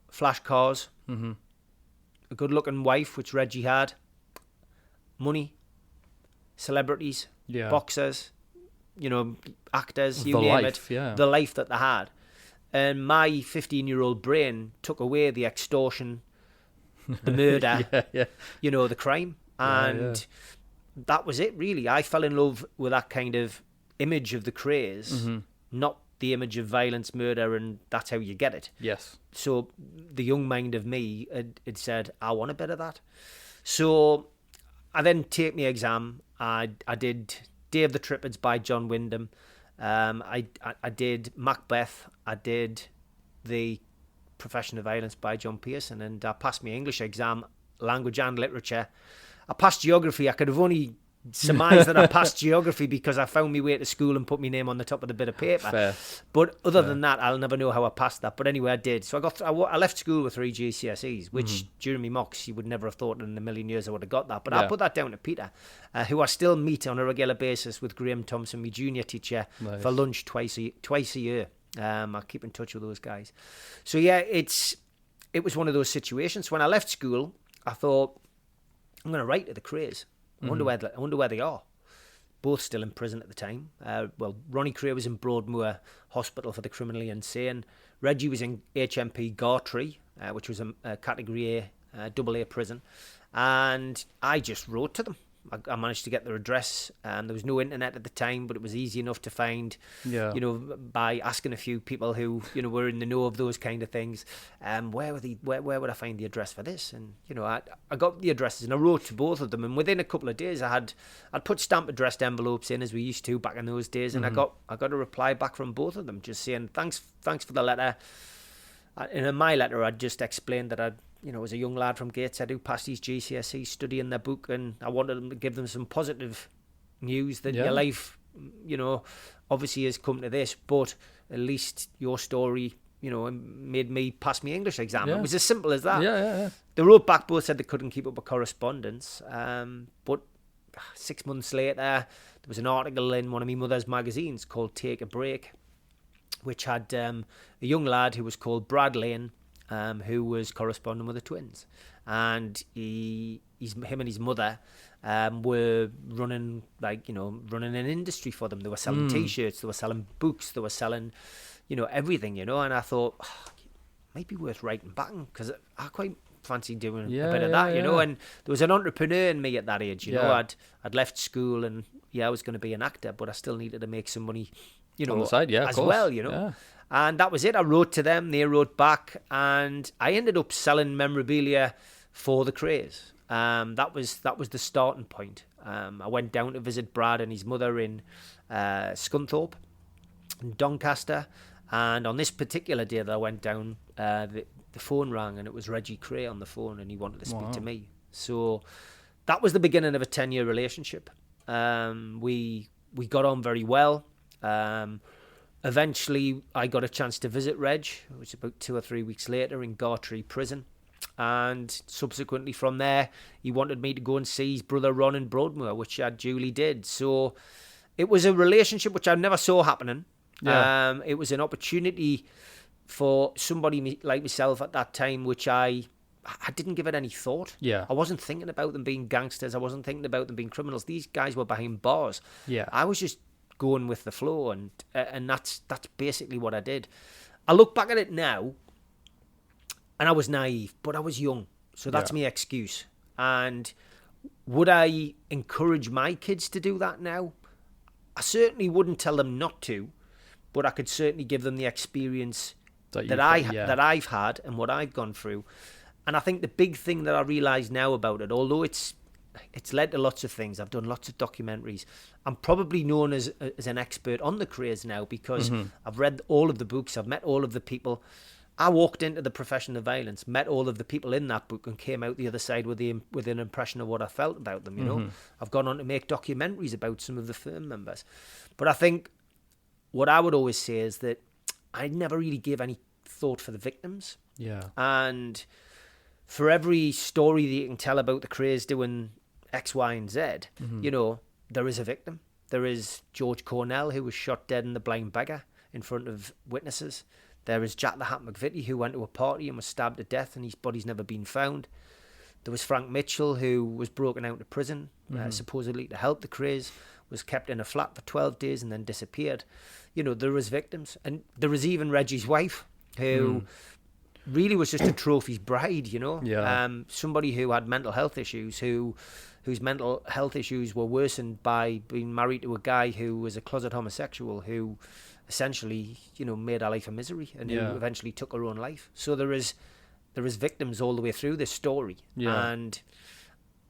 flash cars, a good-looking wife, which Reggie had, money, celebrities, boxers, actors, you name it. Yeah. The life that they had. And my 15-year-old brain took away the extortion, the murder, the crime. And... that was it, really. I fell in love with that kind of image of the Krays, not the image of violence, murder, and that's how you get it. Yes. So the young mind of me had said, I want a bit of that. So I then take my exam. I did Day of the Trippids by John Wyndham. I did Macbeth. I did the Profession of Violence by John Pearson, and I passed my English exam, language and literature. I passed geography. I could have only surmised that I passed geography because I found my way to school and put my name on the top of the bit of paper. Fair. But other than that, I'll never know how I passed that. But anyway, I did. So I left school with 3 GCSEs, which during my mocks, you would never have thought in a million years I would have got that. But I put that down to Peter, who I still meet on a regular basis with Graham Thompson, my junior teacher, for lunch twice a year. I keep in touch with those guys. So yeah, it was one of those situations. When I left school, I thought, I'm going to write to the Krays. I wonder where they are. Both still in prison at the time. Ronnie Kray was in Broadmoor Hospital for the Criminally Insane. Reggie was in HMP Gartree, which was a Category A, AA prison. And I just wrote to them. I managed to get their address. There was no internet at the time, but it was easy enough to find, by asking a few people who, were in the know of those kind of things. Where would I find the address for this? And, I got the addresses and I wrote to both of them. And within a couple of days, I'd put stamp addressed envelopes in as we used to back in those days. And I got a reply back from both of them just saying, thanks for the letter. And in my letter, I just explained that I was a young lad from Gateshead who passed his GCSE studying their book, and I wanted them to give them some positive news that your life, obviously has come to this, but at least your story, made me pass my English exam. It was as simple as that. Yeah. They wrote back, both said they couldn't keep up a correspondence, but 6 months later, there was an article in one of my mother's magazines called Take a Break, which had a young lad who was called Brad Lane, who was corresponding with the twins, and him and his mother were running an industry for them. They were selling T-shirts, they were selling books, they were selling everything, and I thought it might be worth writing back because I quite fancy doing a bit of that, you know. And there was an entrepreneur in me at that age, you know. I'd left school and I was going to be an actor, but I still needed to make some money, you know, on the side, as well, you know. Yeah. And that was it. I wrote to them, they wrote back, and I ended up selling memorabilia for the Krays. That was the starting point. I went down to visit Brad and his mother in Scunthorpe, in Doncaster, and on this particular day that I went down, the phone rang and it was Reggie Kray on the phone, and he wanted to speak to me. So that was the beginning of a 10-year relationship. We got on very well. Eventually, I got a chance to visit Reg, which was about 2 or 3 weeks later in Gartree Prison. And subsequently from there, he wanted me to go and see his brother Ron in Broadmoor, which I duly did. So it was a relationship which I never saw happening. Yeah. It was an opportunity for somebody like myself at that time, which I didn't give it any thought. Yeah. I wasn't thinking about them being gangsters. I wasn't thinking about them being criminals. These guys were behind bars. Yeah. I was just going with the flow, and that's basically what I did. I look back at it now, and I was naive, but I was young, so that's my excuse. And would I encourage my kids to do that now? I certainly wouldn't tell them not to, but I could certainly give them the experience that I've had and what I've gone through. And I think the big thing that I realise now about it, although it's led to lots of things. I've done lots of documentaries. I'm probably known as an expert on the Krays now because I've read all of the books. I've met all of the people. I walked into the profession of violence, met all of the people in that book, and came out the other side with an impression of what I felt about them. You know, I've gone on to make documentaries about some of the firm members. But I think what I would always say is that I never really gave any thought for the victims. Yeah. And for every story that you can tell about the Krays doing X, Y, and Z, you know, there is a victim. There is George Cornell, who was shot dead in the Blind Beggar in front of witnesses. There is Jack the Hat McVitie, who went to a party and was stabbed to death, and his body's never been found. There was Frank Mitchell, who was broken out of prison, supposedly to help the Krays, was kept in a flat for 12 days and then disappeared. You know, there was victims. And there was even Reggie's wife, who really was just a trophy's bride, you know. Yeah. Somebody who had mental health issues, whose mental health issues were worsened by being married to a guy who was a closet homosexual, who essentially, you know, made her life a misery, and who eventually took her own life. So there is victims all the way through this story. Yeah. And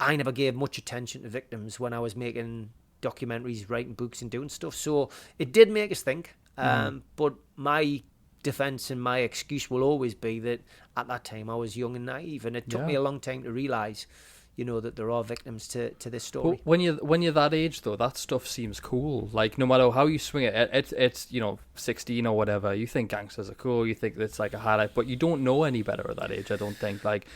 I never gave much attention to victims when I was making documentaries, writing books and doing stuff. So it did make us think. But my defense and my excuse will always be that at that time I was young and naive, and it took me a long time to realize, you know, that there are victims to this story. But when you're that age though, that stuff seems cool. Like no matter how you swing it, it's you know, 16 or whatever, you think gangsters are cool, you think it's like a highlight, but you don't know any better at that age, I don't think. Like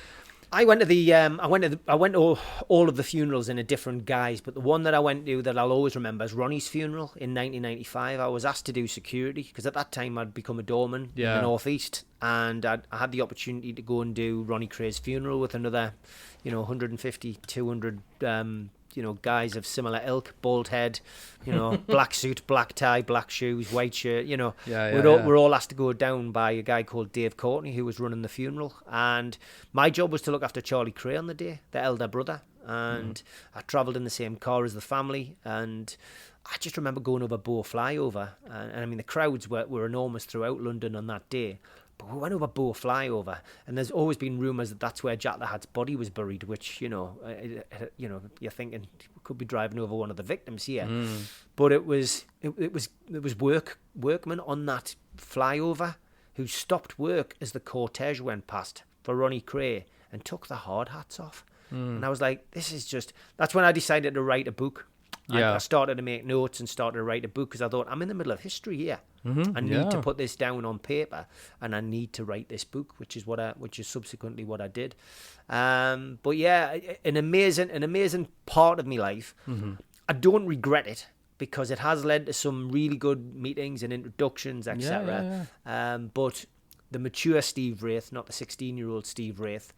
I went to all of the funerals in a different guise, but the one that I went to that I'll always remember is Ronnie's funeral in 1995. I was asked to do security because at that time I'd become a doorman in the Northeast, and I had the opportunity to go and do Ronnie Kray's funeral with another, you know, 150, 200, you know, guys of similar ilk, bald head, you know, black suit, black tie, black shoes, white shirt, you know. We're all asked to go down by a guy called Dave Courtney, who was running the funeral. And my job was to look after Charlie Kray on the day, the elder brother. And I travelled in the same car as the family. And I just remember going over Bow Flyover. And I mean, the crowds were enormous throughout London on that day. But we went over Bow Flyover, and there's always been rumours that that's where Jack the Hat's body was buried, which, you know, you're thinking we could be driving over one of the victims here. But it was workmen on that flyover who stopped work as the cortege went past for Ronnie Kray and took the hard hats off. And I was like, that's when I decided to write a book. I started to make notes and started to write a book because I thought, I'm in the middle of history here. I need to put this down on paper, and I need to write this book, which is subsequently what I did. But yeah, an amazing part of my life. I don't regret it because it has led to some really good meetings and introductions, etc. But the mature Steve Wraith, not the 16-year-old Steve Wraith,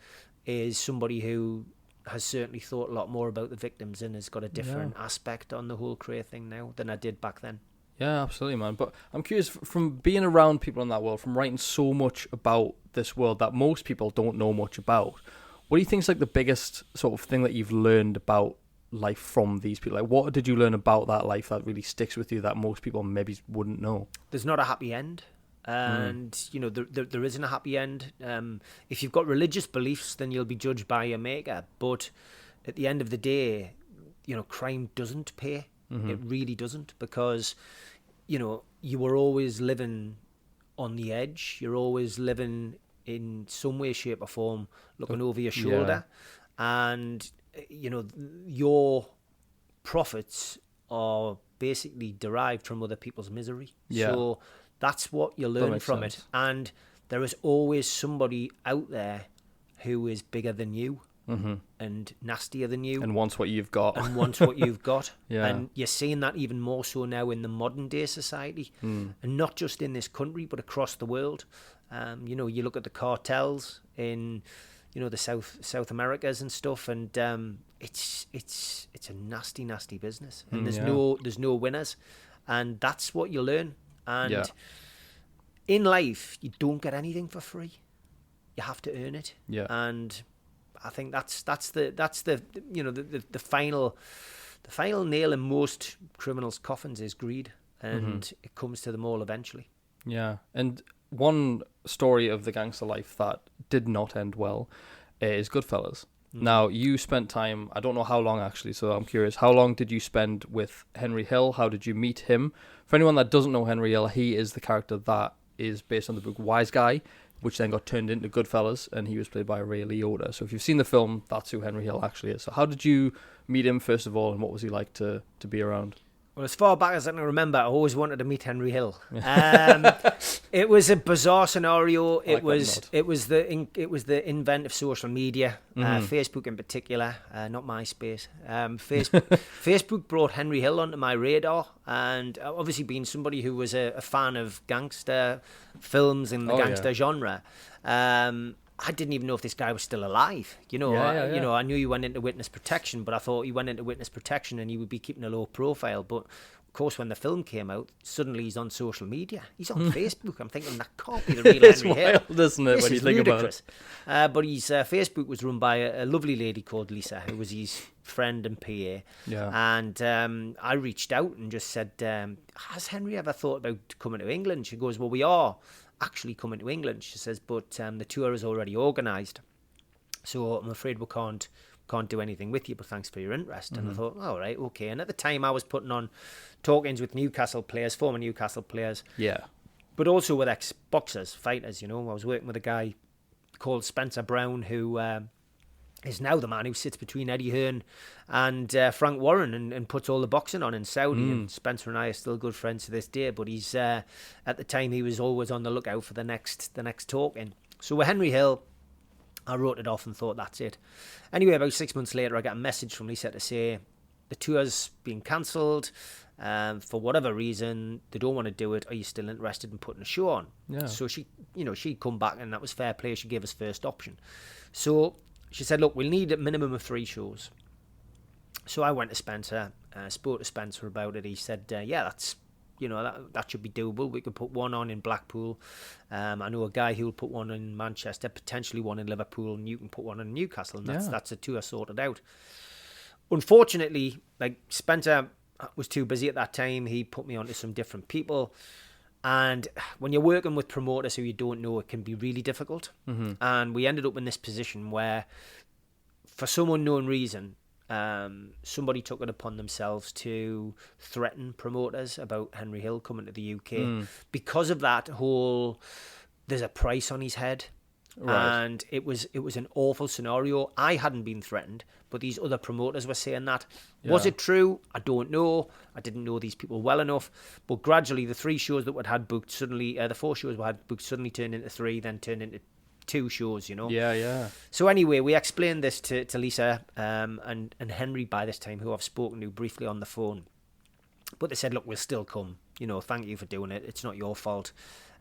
is somebody who has certainly thought a lot more about the victims and has got a different aspect on the whole Kray thing now than I did back then. Yeah, absolutely, man. But I'm curious, from being around people in that world, from writing so much about this world that most people don't know much about, What do you think is like the biggest sort of thing that you've learned about life from these people? Like, what did you learn about that life that really sticks with you that most people maybe wouldn't know? There's not a happy end. And, there isn't a happy end. If you've got religious beliefs, then you'll be judged by your maker. But at the end of the day, crime doesn't pay. It really doesn't, because, you were always living on the edge. You're always living in some way, shape or form, looking over your shoulder. And, your profits are basically derived from other people's misery. So that's what you learn from it. And there is always somebody out there who is bigger than you and nastier than you. And wants what you've got. And you're seeing that even more so now in the modern day society. And not just in this country, but across the world. You look at the cartels in, the South Americas and stuff, and it's a nasty, nasty business. And there's no winners. And that's what you learn. And in life, you don't get anything for free. You have to earn it. And I think that's the final nail in most criminals' coffins is greed, and it comes to them all eventually. Yeah, and one story of the gangster life that did not end well is Goodfellas. Now, you spent time, I don't know how long actually, so I'm curious, how long did you spend with Henry Hill? How did you meet him? For anyone that doesn't know Henry Hill, he is the character that is based on the book Wise Guy, which then got turned into Goodfellas, and he was played by Ray Liotta. So if you've seen the film, that's who Henry Hill actually is. So how did you meet him, first of all, and what was he like to be around? Well, as far back as I can remember, I always wanted to meet Henry Hill. It was a bizarre scenario. It was the invent of social media, Facebook in particular, not MySpace. Facebook brought Henry Hill onto my radar, and obviously being somebody who was a fan of gangster films and the gangster genre, I didn't even know if this guy was still alive. I knew he went into witness protection, but I thought he went into witness protection and he would be keeping a low profile. But of course, when the film came out, suddenly he's on social media. He's on Facebook. I'm thinking that can't be the real Henry Hill. Wild, isn't it, when you think ludicrous. about it? But his Facebook was run by a lovely lady called Lisa, who was his friend and PA. And I reached out and just said, has Henry ever thought about coming to England? She goes, well, we are actually coming to England, she says, but the tour is already organised, so I'm afraid we can't do anything with you, but thanks for your interest. And I thought, all right, okay. And at the time I was putting on talk-ins with former Newcastle players, but also with ex-boxers, fighters. I was working with a guy called Spencer Brown, who is now the man who sits between Eddie Hearn and Frank Warren and puts all the boxing on in Saudi. And Spencer and I are still good friends to this day, but he's at the time he was always on the lookout for the next talk-in. So with Henry Hill, I wrote it off and thought that's it. Anyway, about 6 months later, I got a message from Lisa to say the tour's been cancelled for whatever reason. They don't want to do it. Are you still interested in putting a show on? So she'd come back, and that was fair play. She gave us first option. So she said, look, we'll need a minimum of 3 shows. So I went to Spencer, spoke to Spencer about it. He said, that's, that should be doable. We could put one on in Blackpool. I know a guy who will put one in Manchester, potentially one in Liverpool, and you can put one in Newcastle. And that's a tour sorted out. Unfortunately, Spencer was too busy at that time. He put me onto some different people. And when you're working with promoters who you don't know, it can be really difficult. And we ended up in this position where, for some unknown reason, somebody took it upon themselves to threaten promoters about Henry Hill coming to the UK. Because of that whole, there's a price on his head. Right. And it was an awful scenario. I hadn't been threatened, but these other promoters were saying that. Was it true? I don't know. I didn't know these people well enough. But gradually, the 3 shows that we'd had booked suddenly, the 4 shows we had booked suddenly turned into 3, then turned into 2 shows, So anyway, we explained this to Lisa and Henry by this time, who I've spoken to briefly on the phone. But they said, look, we'll still come. Thank you for doing it. It's not your fault.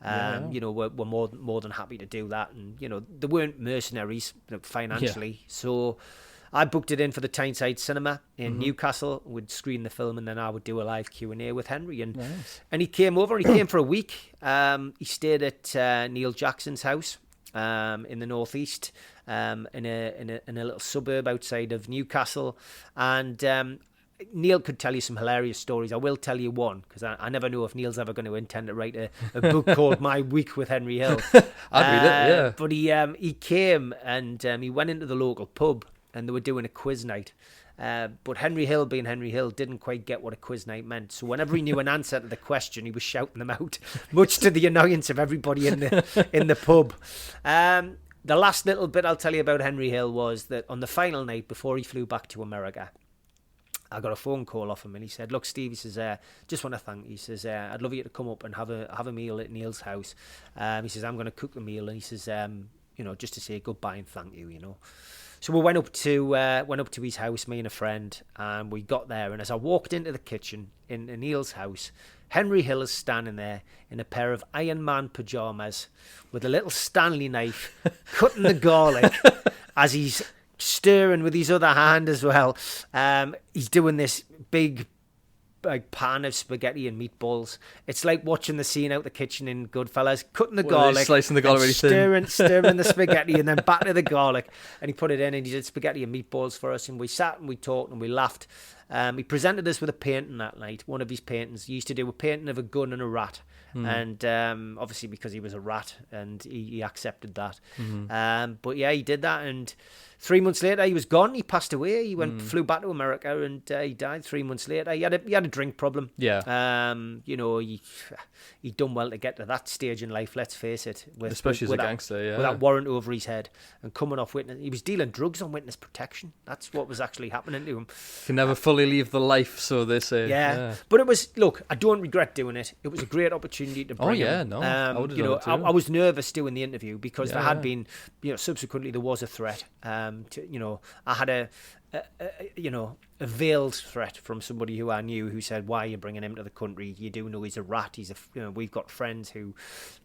We're more than happy to do that. And, they weren't mercenaries financially. So I booked it in for the Tyneside Cinema in Newcastle. We'd screen the film, and then I would do a live Q&A with Henry. And he came over. He came for a week. He stayed at Neil Jackson's house. in the northeast, in a little suburb outside of Newcastle, and Neil could tell you some hilarious stories. I will tell you one, because I never know if Neil's ever going to intend to write a book called My Week with Henry Hill. I'd read it, yeah. But he came and he went into the local pub and they were doing a quiz night. But Henry Hill, being Henry Hill, didn't quite get what a quiz night meant. So whenever he knew an answer to the question, he was shouting them out, much to the annoyance of everybody in the pub. The last little bit I'll tell you about Henry Hill was that on the final night before he flew back to America, I got a phone call off him and he said, "Look, Steve," he says, "just want to thank you." He says, "I'd love you to come up and have a meal at Neil's house." He says, "I'm going to cook the meal," and he says, just to say goodbye and thank you, So we went up to his house, me and a friend, and we got there. And as I walked into the kitchen in Neil's house, Henry Hill is standing there in a pair of Iron Man pajamas with a little Stanley knife, cutting the garlic as he's stirring with his other hand as well. He's doing this big pan of spaghetti and meatballs. It's like watching the scene out the kitchen in Goodfellas, cutting the garlic, slicing the garlic really stirring the spaghetti, and then back to the garlic. And he put it in, and he did spaghetti and meatballs for us. And we sat and we talked and we laughed. He presented us with a painting that night. One of his paintings. He used to do a painting of a gun and a rat. And obviously because he was a rat, and he accepted that. But yeah, he did that, and 3 months later he was gone. He passed away. He flew back to America, and he died 3 months later. He had a drink problem. Yeah. He'd done well to get to that stage in life, let's face it. Especially as a gangster, yeah. With that warrant over his head and coming off witness. He was dealing drugs on witness protection. That's what was actually happening to him. Can never fully leave the life, so they say. Yeah. But it was, look, I don't regret doing it. It was a great opportunity to bring him. No. I would have done it too. I was nervous doing the interview because there had been, subsequently there was a threat. I had a veiled threat from somebody who I knew who said, "Why are you bringing him to the country? You do know he's a rat. We've got friends who,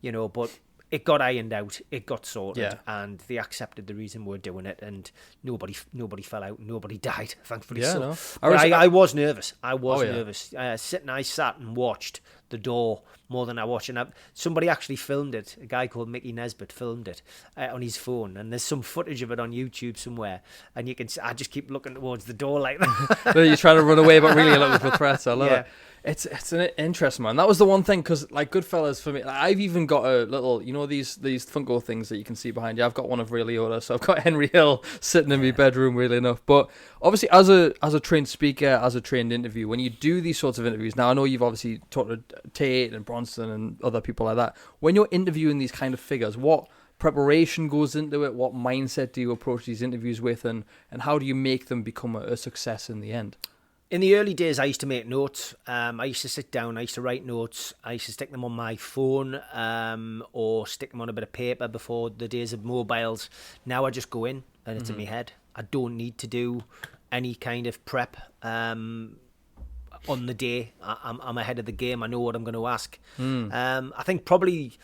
but it got ironed out. It got sorted, and they accepted the reason we're doing it, and nobody fell out, nobody died, thankfully. Yeah, so no. I was nervous. I sat and watched the door more than I watched, and somebody actually filmed it. A guy called Mickey Nesbitt filmed it on his phone, and there's some footage of it on YouTube somewhere, and you can see, I just keep looking towards the door like that. You're trying to run away, but really you're looking for threats. I love it. It's an interesting one. That was the one thing, because like Goodfellas for me, I've even got a little, these Funko things that you can see behind you. I've got one of Ray Liotta, so I've got Henry Hill sitting in my bedroom, really enough. But obviously, as a trained speaker, as a trained interview, when you do these sorts of interviews, now I know you've obviously talked to Tate and Bronson and other people like that. When you're interviewing these kind of figures, what preparation goes into it? What mindset do you approach these interviews with, and how do you make them become a success in the end? In the early days, I used to make notes. I used to sit down, I used to write notes. I used to stick them on my phone or stick them on a bit of paper before the days of mobiles. Now I just go in and it's in my head. I don't need to do any kind of prep on the day. I'm ahead of the game. I know what I'm going to ask. I think probably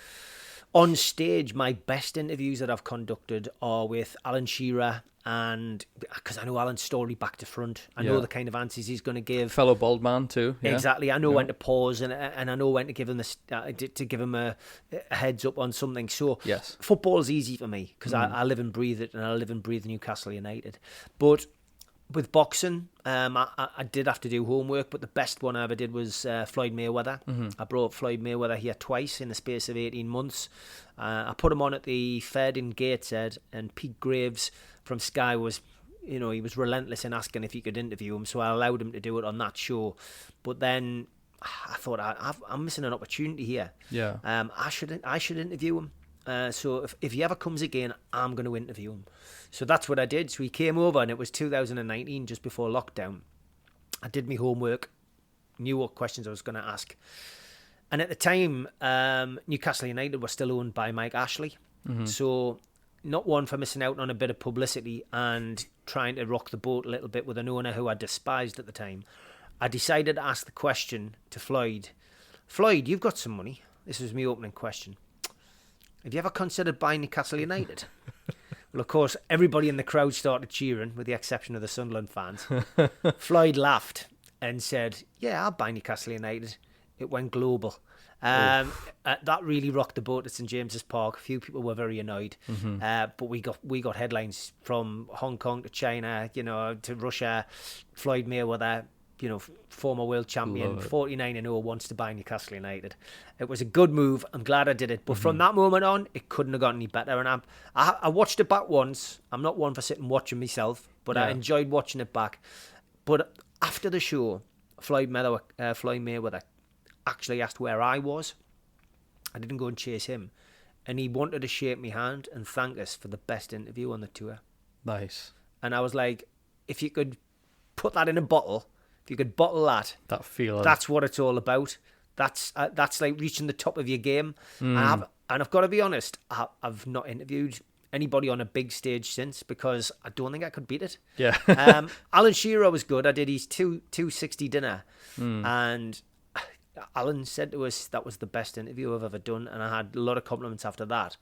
on stage, my best interviews that I've conducted are with Alan Shearer, and because I know Alan's story back to front, I know the kind of answers he's going to give. Fellow bald man too. Yeah. Exactly. I know when to pause, and I know when to give him a heads up on something. So football's easy for me because I live and breathe it, and I live and breathe Newcastle United. But with boxing, I did have to do homework, but the best one I ever did was Floyd Mayweather. I brought Floyd Mayweather here twice in the space of 18 months. I put him on at the Fed in Gateshead, and Pete Graves from Sky was, he was relentless in asking if he could interview him, so I allowed him to do it on that show. But then I thought, I'm missing an opportunity here. Yeah. I should interview him. So if he ever comes again, I'm going to interview him. So that's what I did. So he came over, and it was 2019, just before lockdown. I did my homework, knew what questions I was going to ask. And at the time, Newcastle United were still owned by Mike Ashley. So not one for missing out on a bit of publicity and trying to rock the boat a little bit with an owner who I despised at the time. I decided to ask the question to Floyd. Floyd, you've got some money. This was my opening question. Have you ever considered buying Newcastle United? Well, of course, everybody in the crowd started cheering, with the exception of the Sunderland fans. Floyd laughed and said, "Yeah, I'll buy Newcastle United it went global. That really rocked the boat at St James's Park. A few people were very annoyed, but we got headlines from Hong Kong to China, to Russia. Floyd Mayweather, former world champion, 49-0, wants to buy Newcastle United. It was a good move. I'm glad I did it. But from that moment on, it couldn't have gotten any better. And I watched it back once. I'm not one for sitting watching myself, but I enjoyed watching it back. But after the show, Floyd Mayweather actually asked where I was. I didn't go and chase him. And he wanted to shake my hand and thank us for the best interview on the tour. Nice. And I was like, if you could put that in a bottle, if you could bottle that feeling, that's what it's all about. That's like reaching the top of your game. And I've got to be honest, I've not interviewed anybody on a big stage since, because I don't think I could beat it. Yeah. Alan Shearer was good. I did his 260 dinner, and Alan said to us that was the best interview I've ever done, and I had a lot of compliments after that.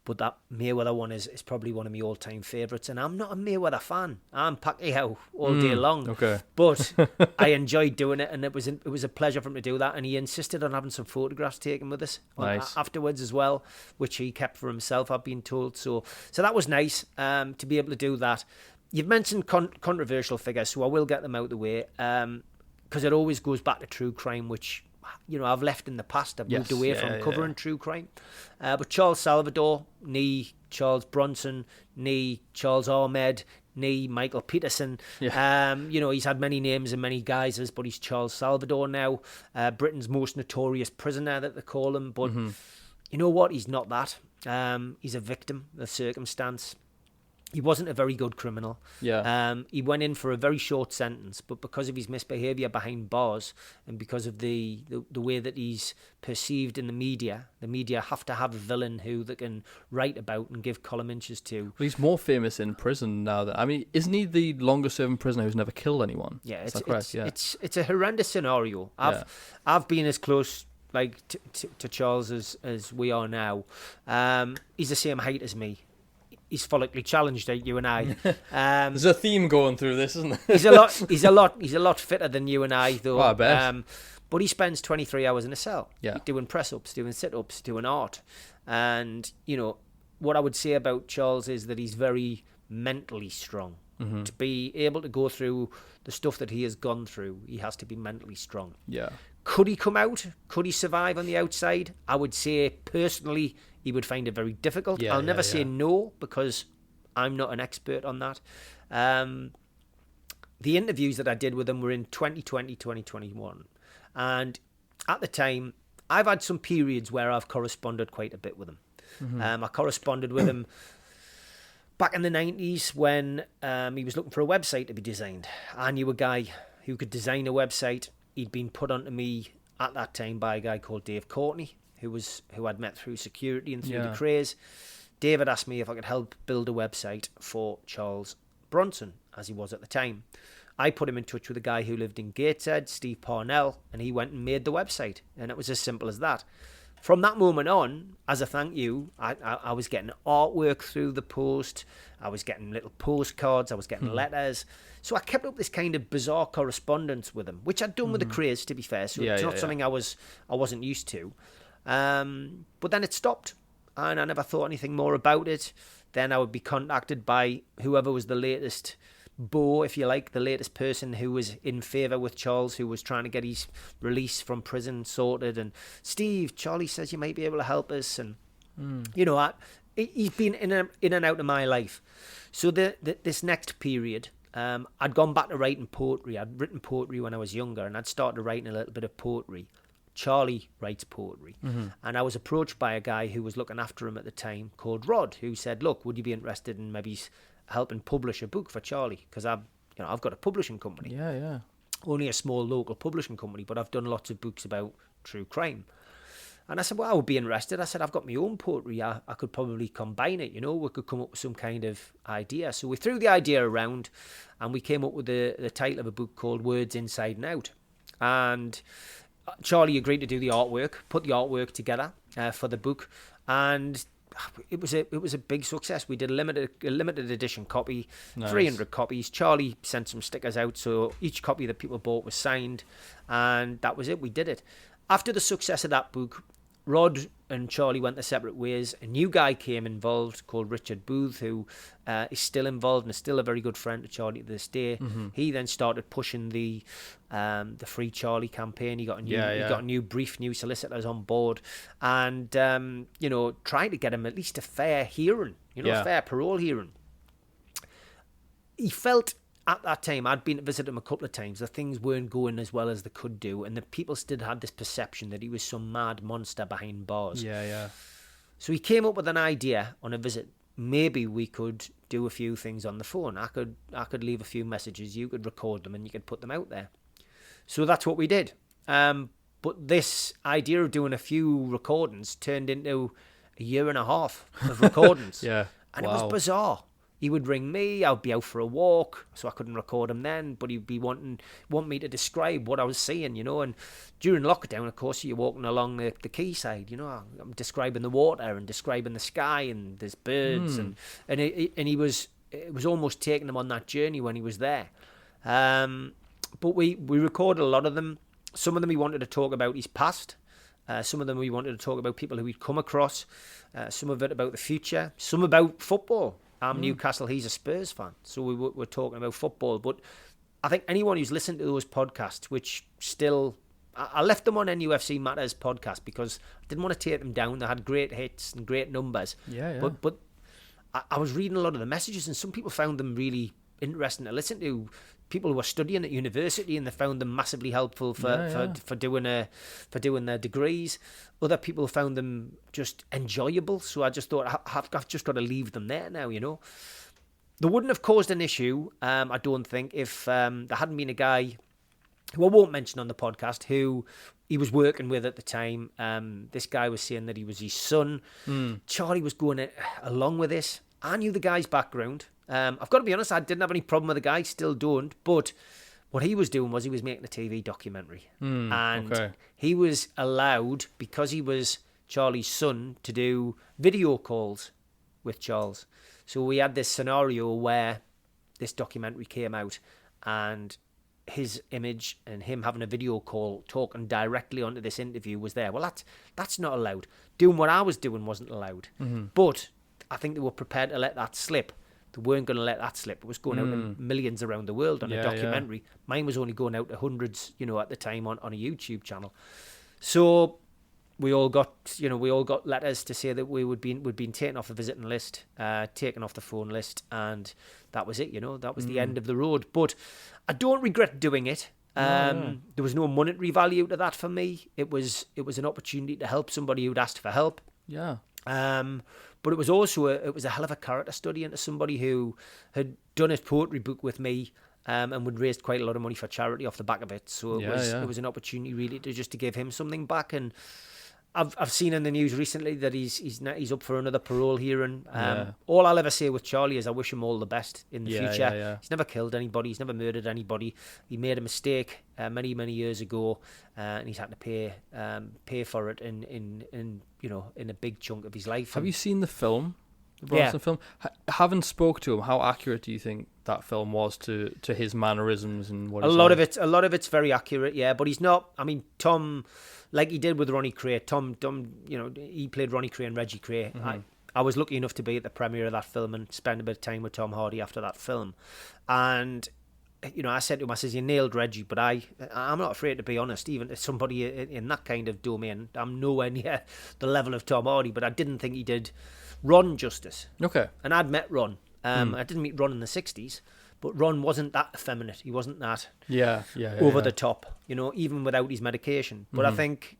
But that Mayweather one is probably one of my all-time favourites, and I'm not a Mayweather fan. I'm Pacquiao all day long. Okay. But I enjoyed doing it, and it was a pleasure for him to do that. And he insisted on having some photographs taken with us afterwards as well, which he kept for himself, I've been told. So that was nice to be able to do that. You've mentioned controversial figures, so I will get them out of the way, because it always goes back to true crime, which I've left in the past. I've moved away from covering true crime. But Charles Salvador, knee Charles Bronson, knee Charles Ahmed, knee Michael Peterson. Yeah. He's had many names and many guises, but he's Charles Salvador now. Britain's most notorious prisoner, that they call him. But you know what? He's not that. He's a victim of circumstance. He wasn't a very good criminal. Yeah. He went in for a very short sentence, but because of his misbehaviour behind bars, and because of the way that he's perceived in the media have to have a villain who they can write about and give column inches to. Well, he's more famous in prison now. Isn't he the longest serving prisoner who's never killed anyone? Yeah, it's a horrendous scenario. I've been as close to Charles as we are now. He's the same height as me. He's follically challenged, you and I. There's a theme going through this, isn't there? He's a lot fitter than you and I, though. Oh, I bet. But he spends 23 hours in a cell, yeah, doing press-ups, doing sit-ups, doing art. And what I would say about Charles is that he's very mentally strong. Mm-hmm. To be able to go through the stuff that he has gone through, he has to be mentally strong. Yeah. Could he come out? Could he survive on the outside? I would say, personally, he would find it very difficult. I'll never say no, because I'm not an expert on that. The interviews that I did with him were in 2020, 2021. And at the time, I've had some periods where I've corresponded quite a bit with him. Mm-hmm. I corresponded with him back in the 90s when he was looking for a website to be designed. I knew a guy who could design a website. He'd been put onto me at that time by a guy called Dave Courtney, who I'd met through security and through the Krays. David asked me if I could help build a website for Charles Bronson, as he was at the time. I put him in touch with a guy who lived in Gateshead, Steve Parnell, and he went and made the website. And it was as simple as that. From that moment on, as a thank you, I was getting artwork through the post. I was getting little postcards. I was getting letters. So I kept up this kind of bizarre correspondence with him, which I'd done with the Krays, to be fair. So it's not something I wasn't used to. But then it stopped, and I never thought anything more about it. Then I would be contacted by whoever was the latest beau, if you like, the latest person who was in favour with Charles, who was trying to get his release from prison sorted. And Steve, Charlie says you might be able to help us. And he's been in and out of my life. So this next period, I'd gone back to writing poetry. I'd written poetry when I was younger, and I'd started writing a little bit of poetry. Charlie writes poetry. Mm-hmm. And I was approached by a guy who was looking after him at the time called Rod, who said, look, would you be interested in maybe helping publish a book for Charlie? Because I've got a publishing company. Yeah. Only a small local publishing company, but I've done lots of books about true crime. And I said, well, I would be interested. I said, I've got my own poetry. I could probably combine it, we could come up with some kind of idea. So we threw the idea around, and we came up with the title of a book called Words Inside and Out. And Charlie agreed to do the artwork, put the artwork together for the book. And it was a big success. We did a limited edition copy, Nice. 300 copies. Charlie sent some stickers out, so each copy that people bought was signed, and that was it. We did it. After the success of that book, Rod and Charlie went their separate ways. A new guy came involved called Richard Booth, who is still involved and is still a very good friend to Charlie to this day. He then started pushing the Free Charlie campaign. He got a new brief, new solicitors on board, and trying to get him at least a fair hearing, a fair parole hearing. He felt at that time, I'd been to visit him a couple of times, that things weren't going as well as they could do, and the people still had this perception that he was some mad monster behind bars. So he came up with an idea on a visit. Maybe we could do a few things on the phone. I could leave a few messages, you could record them, and you could put them out there. So that's what we did. But this idea of doing a few recordings turned into a year and a half of recordings. Yeah. And it was bizarre. He would ring me, I'd be out for a walk, so I couldn't record him then, but he'd be want me to describe what I was seeing, and during lockdown, of course, you're walking along the quayside, I'm describing the water and describing the sky and there's birds, and it was almost taking him on that journey when he was there. But we recorded a lot of them. Some of them he wanted to talk about his past. Some of them we wanted to talk about people who he'd come across. Some of it about the future. Some about football. I'm Newcastle, he's a Spurs fan. So we're talking about football. But I think anyone who's listened to those podcasts, which still... I left them on NUFC Matters podcast because I didn't want to take them down. They had great hits and great numbers. But I was reading a lot of the messages, and some people found them really interesting to listen to. People who were studying at university, and they found them massively helpful for doing their degrees. Other people found them just enjoyable. So I just thought I've just got to leave them there now. They wouldn't have caused an issue, I don't think, if there hadn't been a guy who I won't mention on the podcast who he was working with at the time. This guy was saying that he was his son. Charlie was going along with this. I knew the guy's background. I've got to be honest, I didn't have any problem with the guy, still don't. But what he was doing was he was making a TV documentary. He was allowed, because he was Charlie's son, to do video calls with Charles. So we had this scenario where this documentary came out and his image and him having a video call talking directly onto this interview was there. Well, that's not allowed. Doing what I was doing wasn't allowed. But I think they were prepared to let that slip. They weren't going to let that slip. It was going out to millions around the world on a documentary. Mine was only going out to hundreds, at the time on a YouTube channel. So we all got letters to say that we'd been taken off the visiting list, taken off the phone list, and that was it. That was the end of the road. But I don't regret doing it. There was no monetary value to that for me. It was an opportunity to help somebody who'd asked for help. Yeah. But it was also a hell of a character study into somebody who had done his poetry book with me, and would raised quite a lot of money for charity off the back of it. So it was an opportunity really to give him something back. And I've seen in the news recently that he's up for another parole hearing. All I'll ever say with Charlie is I wish him all the best in the future. He's never killed anybody. He's never murdered anybody. He made a mistake many years ago, and he's had to pay for it in a big chunk of his life. Have you seen the film? The Bronson film? Having spoke to him, how accurate do you think that film was to his mannerisms and what? A lot of it's very accurate. Yeah, but he's not. I mean, Tom. Like he did with Ronnie Kray, Tom, he played Ronnie Kray and Reggie Kray. I was lucky enough to be at the premiere of that film and spend a bit of time with Tom Hardy after that film. And, I said to him, I says, you nailed Reggie, but I'm not afraid to be honest, even as somebody in that kind of domain. I'm nowhere near the level of Tom Hardy, but I didn't think he did Ron justice. Okay. And I'd met Ron. I didn't meet Ron in the 60s. But Ron wasn't that effeminate. He wasn't that over the top, even without his medication. But I think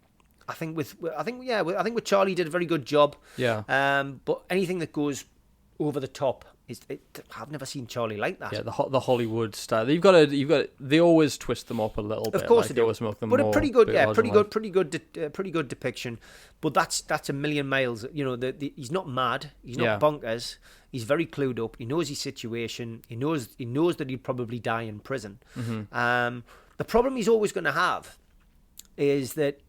with Charlie, he did a very good job. Yeah. But anything that goes over the top I've never seen Charlie like that. Yeah, the Hollywood style. You've got to. They always twist them up a little bit. Of course, they always make them. But more a pretty good depiction. But that's a million miles. He's not mad. He's not bonkers. He's very clued up. He knows his situation. He knows that he'd probably die in prison. The problem he's always going to have is that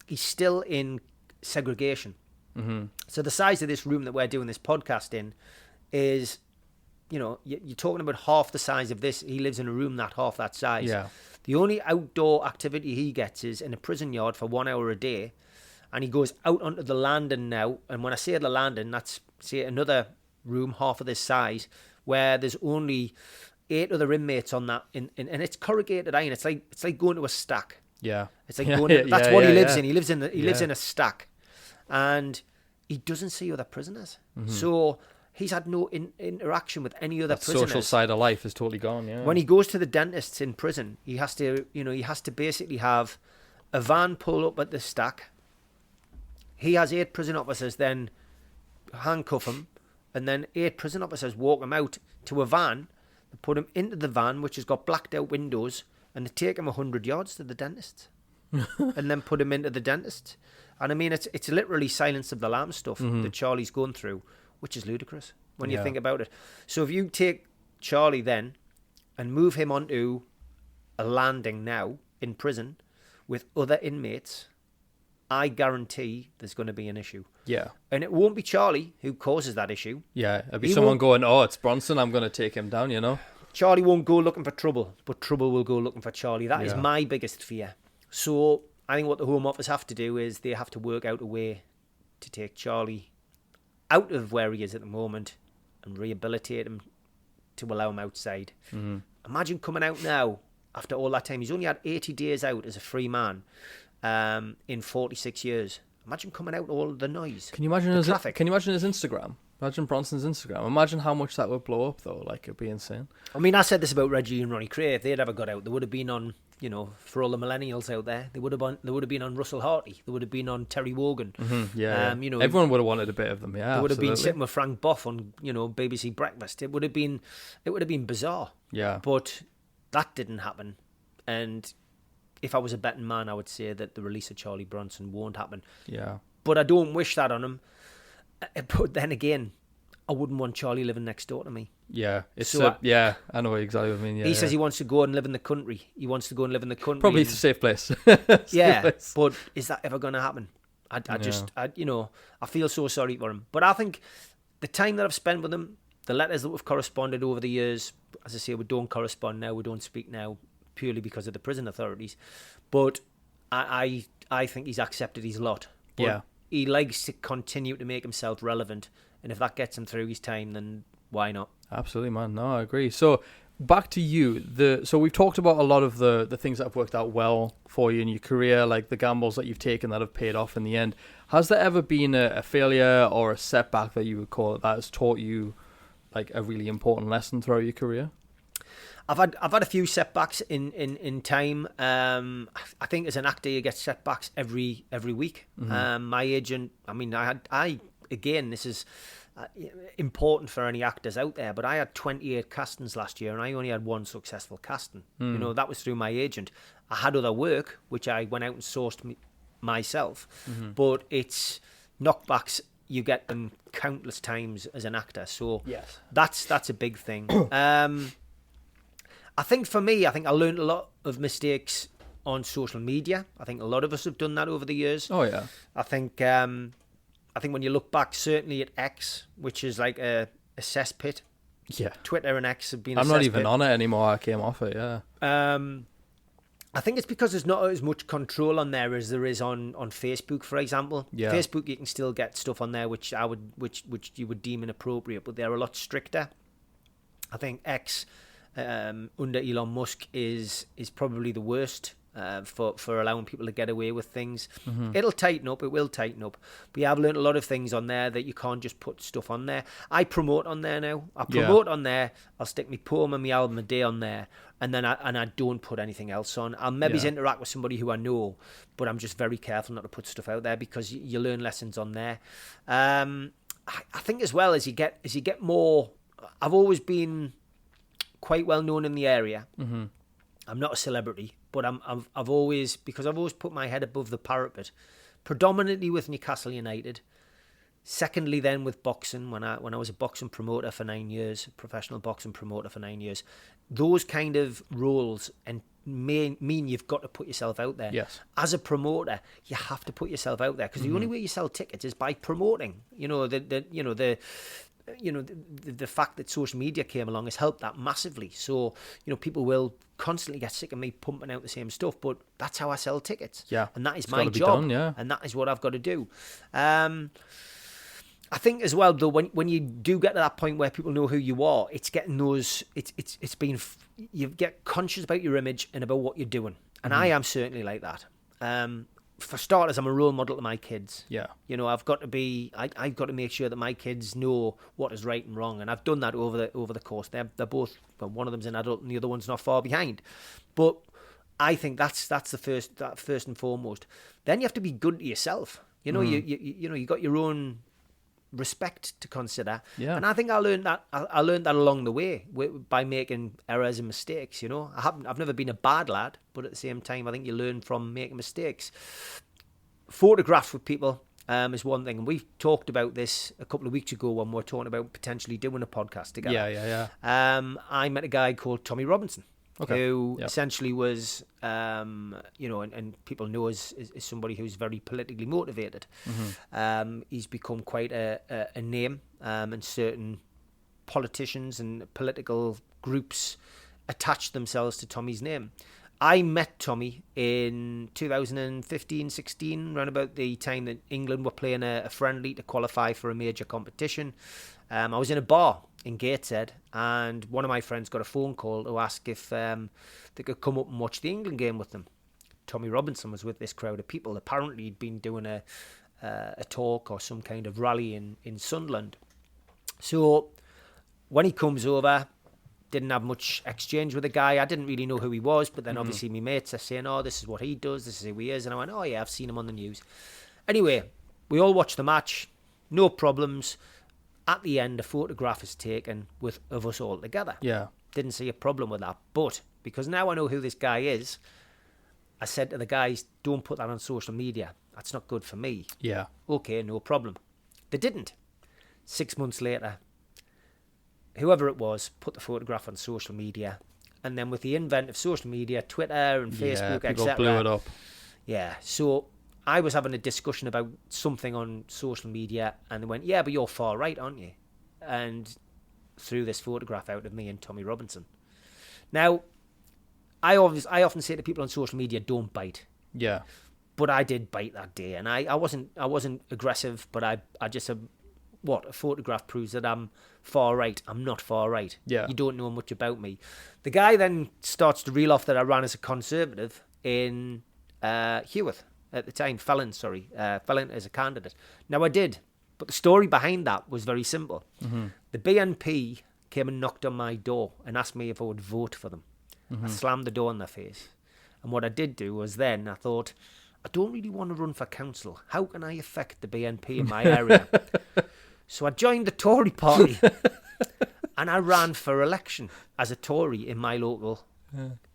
he's still in segregation. So the size of this room that we're doing this podcast in is, you know, you're talking about half the size of this. He lives in a room half that size. Yeah. The only outdoor activity he gets is in a prison yard for 1 hour a day. And he goes out onto the landing now. And when I say the landing, that's, say, another room half of this size, where there's only 8 other inmates on that. And it's corrugated iron. It's like going to a stack. Yeah. It's like going that's what he lives in. He lives in a stack. And he doesn't see other prisoners. So he's had no interaction with any other prisoners. Social side of life is totally gone, yeah. When he goes to the dentists in prison, he has to basically have a van pull up at the stack. He has 8 prison officers then handcuff him, and then 8 prison officers walk him out to a van. They put him into the van, which has got blacked out windows, and they take him 100 yards to the dentist, and then put him into the dentist. And I mean, it's literally Silence of the Lambs stuff that Charlie's going through, which is ludicrous when you think about it. So if you take Charlie then and move him onto a landing now in prison with other inmates, I guarantee there's going to be an issue. Yeah. And it won't be Charlie who causes that issue. Yeah, it'll be someone going, oh, it's Bronson, I'm going to take him down, you know? Charlie won't go looking for trouble, but trouble will go looking for Charlie. That is my biggest fear. So I think what the Home Office have to do is they have to work out a way to take Charlie out of where he is at the moment and rehabilitate him to allow him outside. Imagine coming out now after all that time. He's only had 80 days out as a free man in 46 years. Imagine coming out all the noise. Can you imagine the traffic? Can you imagine his Instagram? Imagine Bronson's Instagram. Imagine how much that would blow up, though. Like, it'd be insane. I mean, I said this about Reggie and Ronnie Kray. If they'd ever got out, they would have been on, you know, for all the millennials out there, they would have been on Russell Harty. They would have been on Terry Wogan. You know, everyone would have wanted a bit of them. Yeah, they would have been sitting with Frank Boff on, you know, BBC Breakfast. It would have been bizarre. Yeah, but that didn't happen. And if I was a betting man, I would say that the release of Charlie Bronson won't happen. Yeah, but I don't wish that on him. But then again, I wouldn't want Charlie living next door to me. Yeah, it's so I know exactly what I mean. Yeah, he says he wants to go and live in the country. He wants to go and live in the country. Probably it's a safe place. But is that ever going to happen? I feel so sorry for him. But I think the time that I've spent with him, the letters that we've corresponded over the years, as I say, we don't correspond now, we don't speak now, purely because of the prison authorities. But I think he's accepted his lot. But he likes to continue to make himself relevant. And if that gets him through his time, then why not? Absolutely, man. No, I agree. So back to you. So we've talked about a lot of the things that have worked out well for you in your career, like the gambles that you've taken that have paid off in the end. Has there ever been a failure or a setback that you would call it that has taught you like a really important lesson throughout your career? I've had a few setbacks in time. I think as an actor you get setbacks every week. My agent, I mean, again, this is important for any actors out there, but I had 28 castings last year and I only had one successful casting. You know, that was through my agent. I had other work which I went out and sourced myself, but it's knockbacks. You get them countless times as an actor, so yes, that's a big thing. I think for me, I learned a lot of mistakes on social media. I think a lot of us have done that over the years. Oh yeah. I think when you look back, certainly at X, which is like a cesspit. Yeah. Twitter and X have been. I'm not even on it anymore. I came off it. Yeah. I think it's because there's not as much control on there as there is on Facebook, for example. Yeah. Facebook, you can still get stuff on there which you would deem inappropriate, but they're a lot stricter. I think X under Elon Musk is probably the worst for allowing people to get away with things. It'll tighten up, it will tighten up, but yeah, I've learned a lot of things on there that you can't just put stuff on there. I promote on there now. On there. I'll stick my poem and my album a day on there, and then I don't put anything else on. I'll maybe interact with somebody who I know, but I'm just very careful not to put stuff out there because you learn lessons on there. I think as well as you get more. I've always been quite well known in the area. I'm not a celebrity, but I've always put my head above the parapet, predominantly with Newcastle United. Secondly, then with boxing, when I was a boxing promoter for 9 years, professional boxing promoter for 9 years, those kind of roles and mean you've got to put yourself out there. Yes. As a promoter, you have to put yourself out there, because the only way you sell tickets is by promoting. The fact that social media came along has helped that massively. So, people will constantly get sick of me pumping out the same stuff, but that's how I sell tickets. Yeah. And that is It's my gotta be job. done, yeah. And that is what I've got to do. I think as well, though, when you do get to that point where people know who you are, it's getting those, you get conscious about your image and about what you're doing. And I am certainly like that. For starters, I'm a role model to my kids. Yeah. I've got to make sure that my kids know what is right and wrong. And I've done that over the course. They're both, well, one of them's an adult and the other one's not far behind. But I think that's the first and foremost. Then you have to be good to yourself. You got your own respect to consider. Yeah. And I think I learned that along the way by making errors and mistakes. I've never been a bad lad, but at the same time, I think you learn from making mistakes. Photographs with people is one thing, and we've talked about this a couple of weeks ago when we were talking about potentially doing a podcast together. Yeah. I met a guy called Tommy Robinson. Okay. Who Yep. essentially was, and people know as somebody who's very politically motivated. He's become quite a name, and certain politicians and political groups attach themselves to Tommy's name. I met Tommy in 2015-16, around about the time that England were playing a friendly to qualify for a major competition. I was in a bar in Gateshead, and one of my friends got a phone call to ask if they could come up and watch the England game with them. Tommy Robinson was with this crowd of people. Apparently he'd been doing a talk or some kind of rally in Sunderland. So when he comes over, didn't have much exchange with the guy. I didn't really know who he was, but then obviously my mates are saying, oh, this is what he does, this is who he is. And I went, oh yeah, I've seen him on the news. Anyway, we all watched the match, no problems. At the end, a photograph is taken of us all together. Yeah. Didn't see a problem with that. But because now I know who this guy is, I said to the guys, don't put that on social media. That's not good for me. Yeah. Okay, no problem. They didn't. 6 months later, whoever it was put the photograph on social media. And then with the invent of social media, Twitter and Facebook, people etc. blew it up. Yeah, so I was having a discussion about something on social media, and they went, yeah, but you're far right, aren't you? And threw this photograph out of me and Tommy Robinson. Now, I often say to people on social media, don't bite. Yeah. But I did bite that day, and I wasn't aggressive, but I just said, what, a photograph proves that I'm far right. I'm not far right. Yeah. You don't know much about me. The guy then starts to reel off that I ran as a Conservative in Heworth. At the time, Felon as a candidate. Now I did, but the story behind that was very simple. The BNP came and knocked on my door and asked me if I would vote for them. I slammed the door in their face. And what I did do was then I thought, I don't really want to run for council. How can I affect the BNP in my area? So I joined the Tory party and I ran for election as a Tory in my local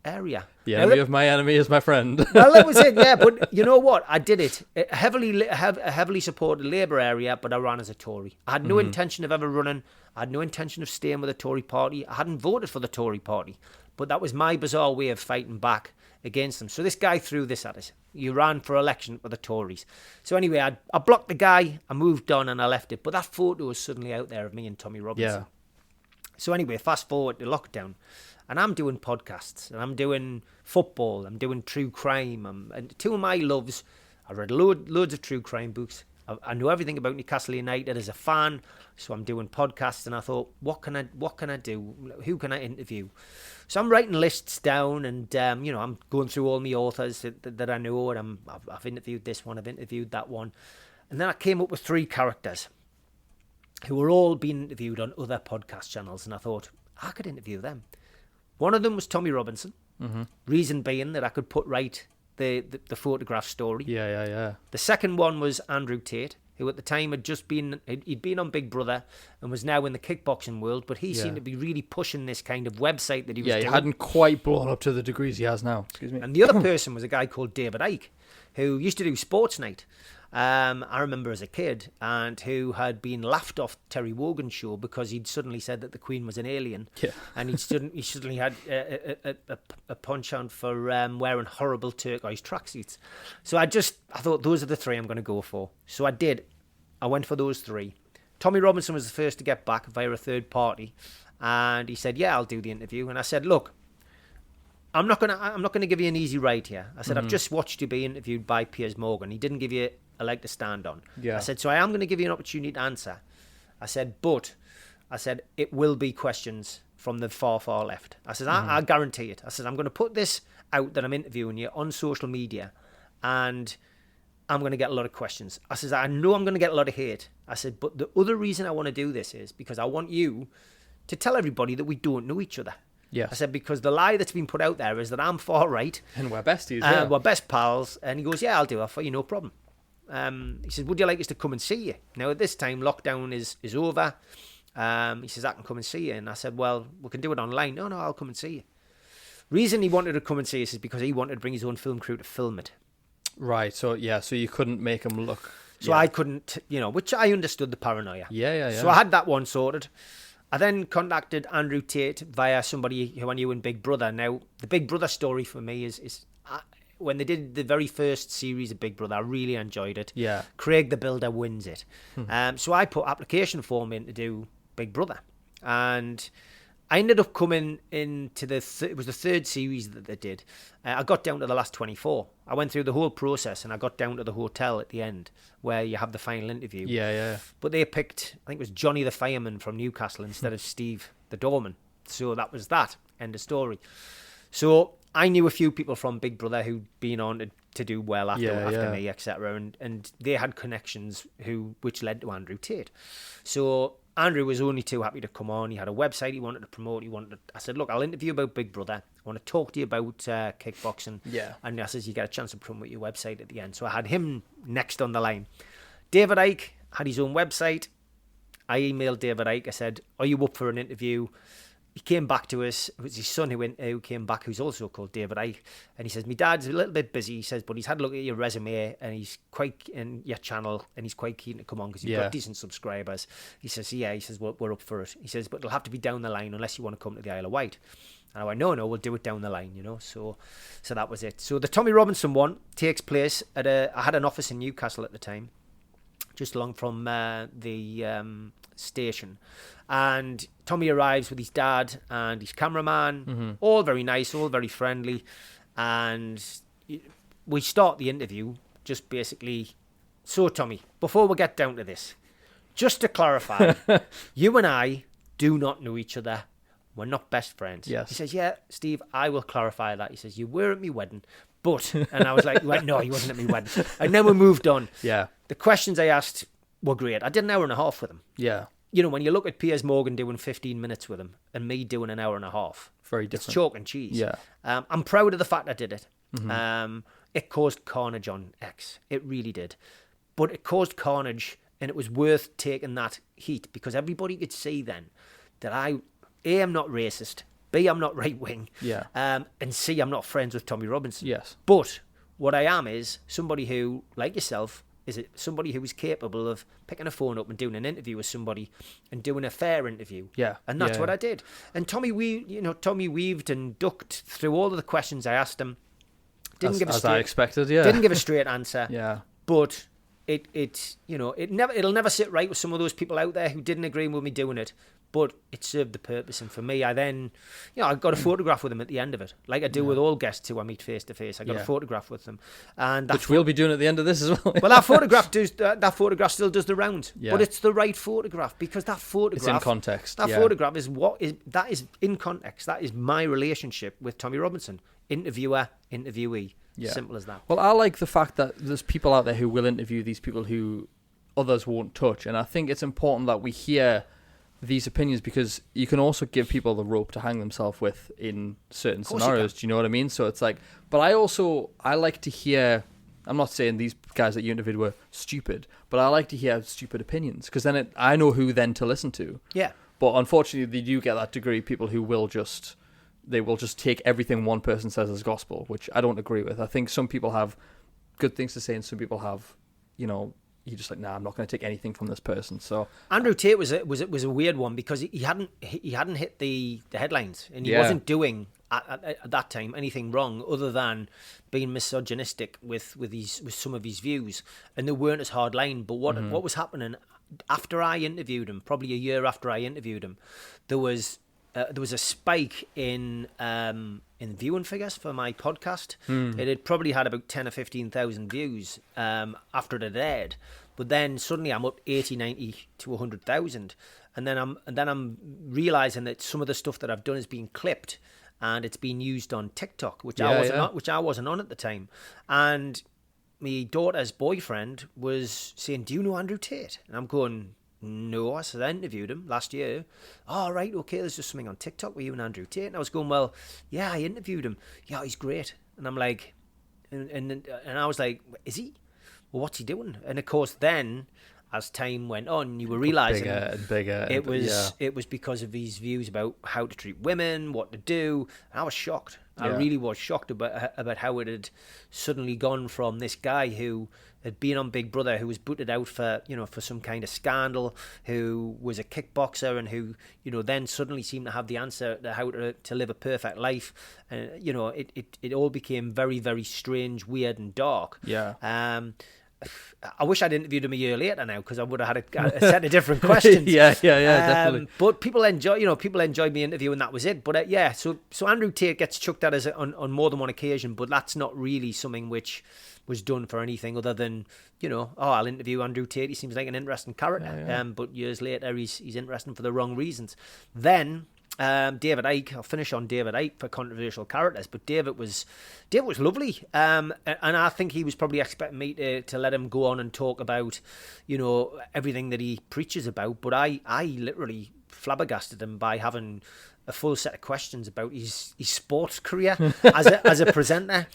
area. The enemy of my enemy is my friend. Well, that was it, yeah. But you know what? I did it. A heavily supported Labour area, but I ran as a Tory. I had no intention of ever running. I had no intention of staying with the Tory party. I hadn't voted for the Tory party. But that was my bizarre way of fighting back against them. So this guy threw this at us. You ran for election with the Tories. So anyway, I blocked the guy, I moved on and I left it. But that photo was suddenly out there of me and Tommy Robinson. Yeah. So anyway, fast forward to lockdown. And I'm doing podcasts, and I'm doing football, I'm doing true crime. And two of my loves, I read loads of true crime books. I know everything about Newcastle United as a fan, so I'm doing podcasts. And I thought, what can I do? Who can I interview? So I'm writing lists down, and I'm going through all my authors that I know, and I've interviewed this one, I've interviewed that one, and then I came up with 3 characters who were all being interviewed on other podcast channels, and I thought I could interview them. One of them was Tommy Robinson. Reason being that I could put right the photograph story. Yeah. The second one was Andrew Tate, who at the time he'd been on Big Brother and was now in the kickboxing world, but he seemed to be really pushing this kind of website that he was doing. Yeah, he hadn't quite blown up to the degrees he has now. Excuse me. And the other person was a guy called David Icke, who used to do Sports Night. I remember as a kid, and who had been laughed off Terry Wogan's show because he'd suddenly said that the Queen was an alien. Yeah. And he suddenly had a penchant for wearing horrible turquoise tracksuits. So I thought those are the three I'm going to go for. So I did. I went for those three. Tommy Robinson was the first to get back via a third party, and he said, "Yeah, I'll do the interview." And I said, "Look, I'm not gonna give you an easy ride here." I said, "I've just watched you be interviewed by Piers Morgan. He didn't give you a leg to stand on." Yeah. I said, "So I am going to give you an opportunity to answer." I said, "But," I said, "it will be questions from the far left." I said, I guarantee it. I said, "I'm going to put this out that I'm interviewing you on social media, and I'm going to get a lot of questions." I said, "I know I'm going to get a lot of hate." I said, "But the other reason I want to do this is because I want you to tell everybody that we don't know each other." Yes. I said, because the lie that's been put out there is that I'm far right. And we're besties, yeah. We're best pals. And he goes, "Yeah, I'll do it for you, no problem." He said, "Would you like us to come and see you?" Now, at this time, lockdown is over. He says, "I can come and see you." And I said, "Well, we can do it online." "No, I'll come and see you." Reason he wanted to come and see us is because he wanted to bring his own film crew to film it. Right, so you couldn't make him look... So I couldn't, which I understood the paranoia. Yeah. So I had that one sorted. I then contacted Andrew Tate via somebody who I knew in Big Brother. Now, the Big Brother story for me is when they did the very first series of Big Brother, I really enjoyed it. Yeah. Craig the Builder wins it. So I put application form in to do Big Brother. And I ended up coming into it was the third series that they did. I got down to the last 24. I went through the whole process and I got down to the hotel at the end where you have the final interview. Yeah. But they picked, I think it was Johnny the Fireman from Newcastle instead of Steve the Doorman. So that was that. End of story. So I knew a few people from Big Brother who'd been on to do well after me, etc. And they had connections which led to Andrew Tate. So Andrew was only too happy to come on. He had a website he wanted to promote. I said, "Look, I'll interview you about Big Brother. I want to talk to you about kickboxing." Yeah. And I says, "You get a chance to promote your website at the end." So I had him next on the line. David Icke had his own website. I emailed David Icke. I said, "Are you up for an interview?" He came back to us. It was his son who came back, who's also called David Icke. And he says, "My dad's a little bit busy." He says, "But he's had a look at your resume and he's quite in your channel and he's quite keen to come on because you've got decent subscribers." He says, "Yeah." He says, "We're up for it." He says, "But it'll have to be down the line unless you want to come to the Isle of Wight." And I went, no, we'll do it down the line, So that was it. So the Tommy Robinson one takes place I had an office in Newcastle at the time, just along from the station. And Tommy arrives with his dad and his cameraman, all very nice, all very friendly. And we start the interview just basically, "So Tommy, before we get down to this, just to clarify, you and I do not know each other. We're not best friends." Yes. He says, "Yeah, Steve, I will clarify that." He says, "You were at me wedding, but..." And I was like, "No, he wasn't at me wedding." And then we moved on. Yeah. The questions I asked were great. I did an hour and a half with him. Yeah. When you look at Piers Morgan doing 15 minutes with him and me doing an hour and a half, Very different. it's chalk and cheese. Yeah. I'm proud of the fact I did it. It caused carnage on X. It really did. But it caused carnage, and it was worth taking that heat because everybody could see then that I, A, I'm not racist, B, I'm not right-wing, and C, I'm not friends with Tommy Robinson. Yes. But what I am is somebody who, like yourself, is somebody who is capable of picking a phone up and doing an interview with somebody and doing a fair interview. Yeah. And that's what I did. And Tommy weaved and ducked through all of the questions I asked him. As I expected, yeah. Didn't give a straight answer. Yeah. But it'll never sit right with some of those people out there who didn't agree with me doing it. But it served the purpose, and for me, I then, I got a photograph with them at the end of it, like I do with all guests who I meet face to face. I got a photograph with them, and which we'll be doing at the end of this as well. Well, that photograph still does the rounds, but it's the right photograph because that photograph, it's in context. That photograph is in context. That is my relationship with Tommy Robinson, interviewer, interviewee. Yeah. Simple as that. Well, I like the fact that there's people out there who will interview these people who others won't touch, and I think it's important that we hear these opinions because you can also give people the rope to hang themselves with in certain scenarios. Do you know what I mean? So it's like, but I like to hear, I'm not saying these guys that you interviewed were stupid, but I like to hear stupid opinions because then I know who then to listen to. Yeah. But unfortunately, they do get that degree, people who will just take everything one person says as gospel, which I don't agree with. I think some people have good things to say and some people have, you're just like, nah, I'm not going to take anything from this person. So Andrew Tate was a weird one because he hadn't hit the headlines, and he wasn't doing at that time anything wrong other than being misogynistic with some of his views, and they weren't as hard line. But what was happening after I interviewed him, probably a year after I interviewed him, there was a spike in viewing figures for my podcast. It had probably had about 10 or 15,000 views after it had aired, but then suddenly I'm up 80, 90 to 100,000, and then I'm realizing that some of the stuff that I've done is being clipped and it's being used on TikTok, which I wasn't on at the time, and my daughter's boyfriend was saying, "Do you know Andrew Tate?" And I'm going, "No." I said, "I interviewed him last year." "Oh, right, okay, there's just something on TikTok with you and Andrew Tate." And I was going, "Well, yeah, I interviewed him. Yeah, he's great." And I'm like, and I was like, "Is he? Well, what's he doing?" And of course, then as time went on, you were realizing bigger. It was because of his views about how to treat women, what to do. And I was shocked. I really was shocked about how it had suddenly gone from this guy who had been on Big Brother, who was booted out for some kind of scandal, who was a kickboxer, and who then suddenly seemed to have the answer to how to live a perfect life. And it all became very, very strange, weird, and dark. I wish I'd interviewed him a year later now, because I would have had a set of different questions. Definitely. But people enjoyed me interview, and that was it. But so Andrew Tate gets chucked at on more than one occasion, but that's not really something which was done for anything other than I'll interview Andrew Tate. He seems like an interesting character. But years later, he's interesting for the wrong reasons. Then David Icke, I'll finish on David Icke for controversial characters, but David was lovely, and I think he was probably expecting me to let him go on and talk about everything that he preaches about, but I literally flabbergasted him by having a full set of questions about his sports career as a presenter.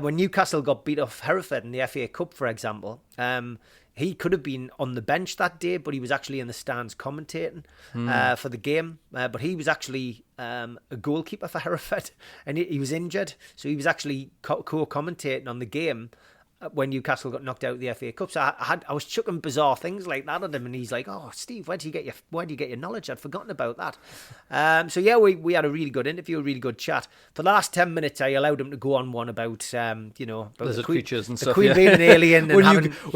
When Newcastle got beat off Hereford in the FA Cup, for example, he could have been on the bench that day, but he was actually in the stands commentating for the game. But he was actually a goalkeeper for Hereford, and he was injured, so he was actually co-commentating on the game when Newcastle got knocked out of the FA Cup. So I was chucking bizarre things like that at him, and he's like, "Oh, Steve, where do you get your knowledge? I'd forgotten about that." So we had a really good interview, a really good chat. For the last 10 minutes, I allowed him to go on one about about lizard creatures and the stuff. Queen being an alien. When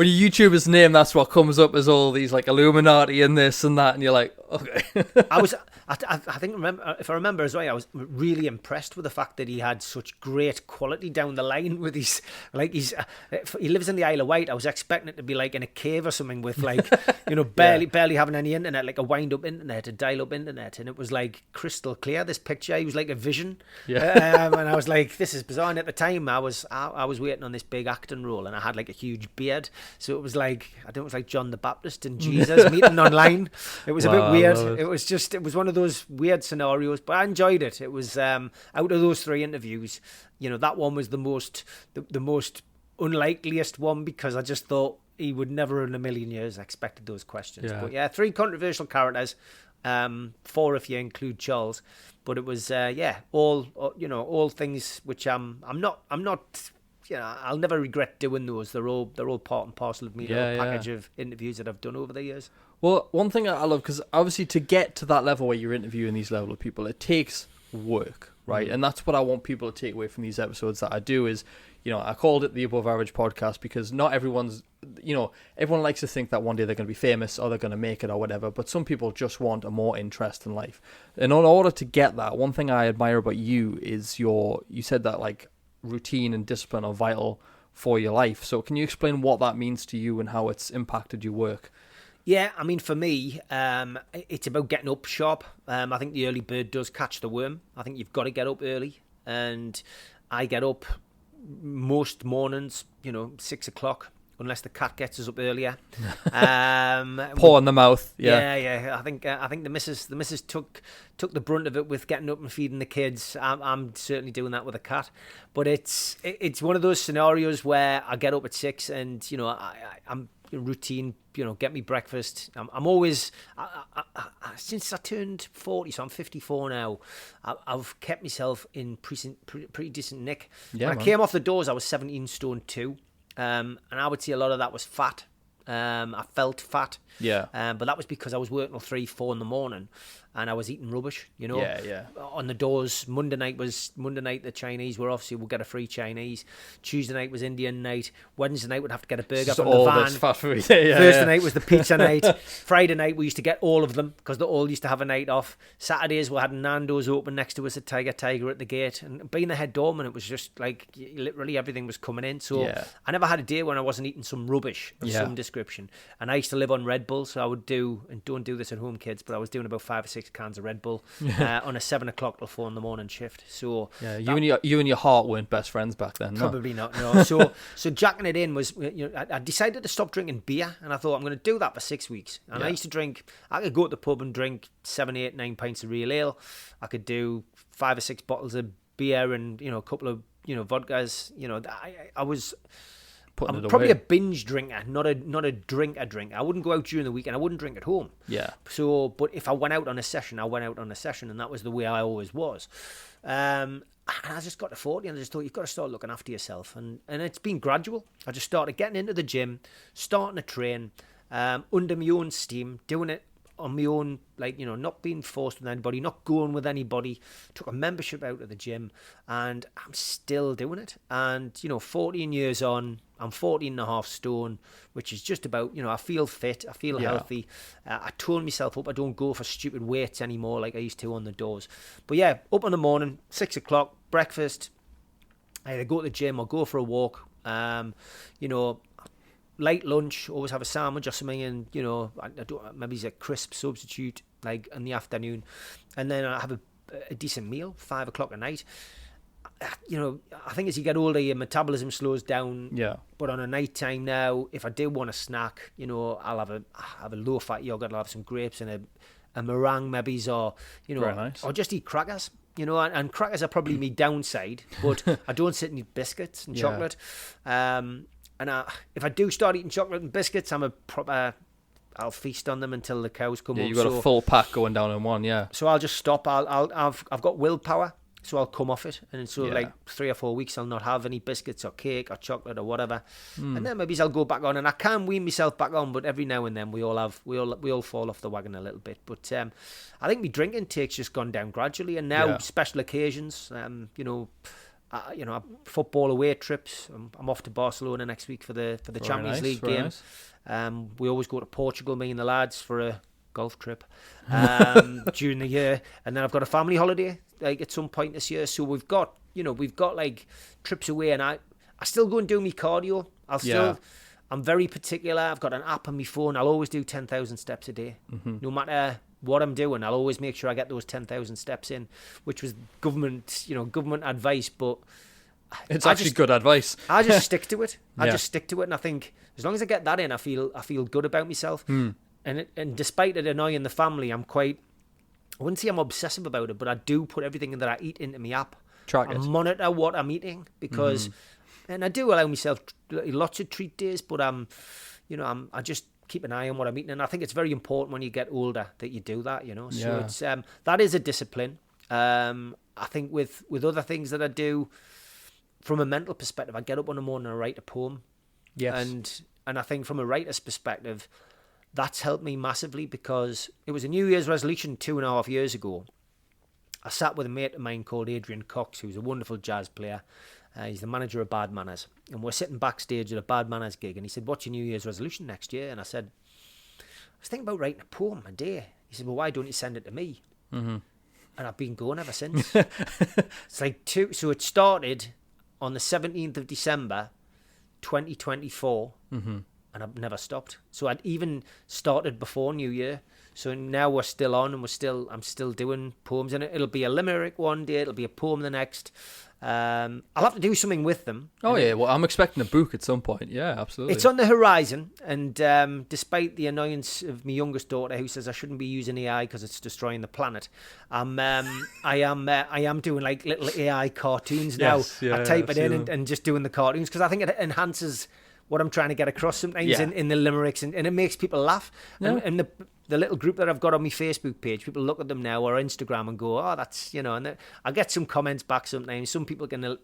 you YouTube his name, that's what comes up as all these like Illuminati and this and that, and you're like, okay. I think if I remember as well, I was really impressed with the fact that he had such great quality down the line with his he lives in the Isle of Wight. I was expecting it to be like in a cave or something with like barely having any internet, like a wind-up internet, a dial-up internet, and it was like crystal clear, this picture. He was like a vision. And I was like, this is bizarre. And at the time I was waiting on this big acting role, and I had like a huge beard, so it was like, I don't know, it was like John the Baptist and Jesus meeting online. It was a bit weird. It was one of those weird scenarios, but I enjoyed it. It was out of those 3 interviews, that one was the most unlikeliest one, because I just thought he would never in a million years expected those questions. But 3 controversial characters, 4 if you include Charles, but it was all things which I'm not I'll never regret doing those. They're all part and parcel of me, package of interviews that I've done over the years. Well, one thing I love, because obviously to get to that level where you're interviewing these level of people, it takes work, right? And that's what I want people to take away from these episodes that I do is, I called it the Above Average Podcast because not everyone's, everyone likes to think that one day they're going to be famous or they're going to make it or whatever, but some people just want a more interest in life. And in order to get that, one thing I admire about you is you said that like routine and discipline are vital for your life. So can you explain what that means to you and how it's impacted your work? Yeah, I mean, for me, it's about getting up sharp. I think the early bird does catch the worm. I think you've got to get up early, and I get up most mornings, 6 o'clock, unless the cat gets us up earlier. Paw in the mouth. Yeah. I think the missus took the brunt of it with getting up and feeding the kids. I'm certainly doing that with a cat, but it's one of those scenarios where I get up at 6 and I'm routine, get me breakfast. I'm always, since I turned 40, so I'm 54 now, I've kept myself in pretty decent nick. When I came off the doors, I was 17 stone 2. And I would say a lot of that was fat. I felt fat. Yeah. But that was because I was working till 3, 4 in the morning, and I was eating rubbish. Yeah. On the doors. Monday night the Chinese were off, so we'll get a free Chinese. Tuesday night was Indian night. Wednesday night we'd have to get a burger Just from all the van. this fat food. Thursday night was the pizza night. Friday night we used to get all of them because they all used to have a night off. Saturdays we had Nando's open next to us at Tiger at the gate, and being the head doorman, it was just like literally everything was coming in. So I never had a day when I wasn't eating some rubbish of some description. And I used to live on Red Bull, so I would do, and don't do this at home, kids, but I was doing about 5 or 6 cans of Red Bull on a 7 o'clock till 4 in the morning shift. So you and your heart weren't best friends back then. Probably not. No. So jacking it in was, I decided to stop drinking beer, and I thought I'm going to do that for 6 weeks. And I used to drink. I could go to the pub and drink 7, 8, 9 pints of real ale. I could do 5 or 6 bottles of beer and a couple of vodkas. I'm probably a binge drinker, not a drinker. I wouldn't go out during the week, and I wouldn't drink at home. Yeah. So, but if I went out on a session, I went out on a session, and that was the way I always was. And I just got to 40, and I just thought, you've got to start looking after yourself. And it's been gradual. I just started getting into the gym, starting to train, under my own steam, doing it on my own, not being forced with anybody, not going with anybody. Took a membership out of the gym, and I'm still doing it. And 14 years on, I'm 14.5 stone, which is just about, I feel fit, I feel healthy. I tone myself up. I don't go for stupid weights anymore like I used to on the doors. But yeah, up in the morning, 6 o'clock, breakfast. I either go to the gym or go for a walk. Late lunch, always have a sandwich or something, and maybe it's a crisp substitute like in the afternoon, and then I have a decent meal, 5 o'clock at night. I think as you get older, your metabolism slows down. Yeah. But on a night time now, if I do want a snack, I'll have a low fat yogurt. I'll have some grapes and a meringue maybe, or Very nice. or just eat crackers. And crackers are probably my downside, but I don't sit and eat biscuits and chocolate. And if I do start eating chocolate and biscuits, I'll feast on them until the cows come home. You've got a full pack going down in one, So I'll just stop. I've got willpower, so I'll come off it. And so like 3 or 4 weeks, I'll not have any biscuits or cake or chocolate or whatever. And then maybe I'll go back on, and I can wean myself back on. But every now and then we all fall off the wagon a little bit. But I think my drinking intake's just gone down gradually. And now special occasions, football away trips. I'm off to Barcelona next week for the Champions League game. Nice. We always go to Portugal, me and the lads, for a golf trip during the year, and then I've got a family holiday like at some point this year. So we've got like trips away, and I still go and do my cardio. I'm very particular. I've got an app on my phone. I'll always do 10,000 steps a day, no matter what I'm doing. I'll always make sure I get those 10,000 steps in, which was government advice, but it's actually good advice. I just stick to it. Just stick to it, and I think as long as I get that in, I feel good about myself. And despite it annoying the family, I wouldn't say I'm obsessive about it, but I do put everything that I eat into my app. Track it. I monitor what I'm eating because, and I do allow myself lots of treat days, but I just keep an eye on what I'm eating, and I think it's very important when you get older that you do that. So it's that is a discipline. I think with other things that I do, from a mental perspective, I get up in the morning and I write a poem. Yes, and I think from a writer's perspective, that's helped me massively, because it was a New Year's resolution 2.5 years ago. I sat with a mate of mine called Adrian Cox, who's a wonderful jazz player. He's the manager of Bad Manners. And we're sitting backstage at a Bad Manners gig, and he said, "What's your New Year's resolution next year?" And I said, "I was thinking about writing a poem a day." He said, "Well, why don't you send it to me?" And I've been going ever since. It's like so it started on the 17th of December, 2024. And I've never stopped. So I'd even started before New Year. So now we're still on, and I'm still doing poems, and it'll be a limerick one day, it'll be a poem the next. I'll have to do something with them. Oh yeah, well, I'm expecting a book at some point. Yeah, absolutely. It's on the horizon, and despite the annoyance of my youngest daughter, who says I shouldn't be using AI because it's destroying the planet, I am doing like little AI cartoons now. I type it in and just doing the cartoons, because I think it enhances what I'm trying to get across sometimes Yeah. in the limericks, and it makes people laugh. Yeah. And the little group that I've got on my Facebook page, people look at them now or Instagram and go, oh, that's, you know, and I get some comments back sometimes. Some people can,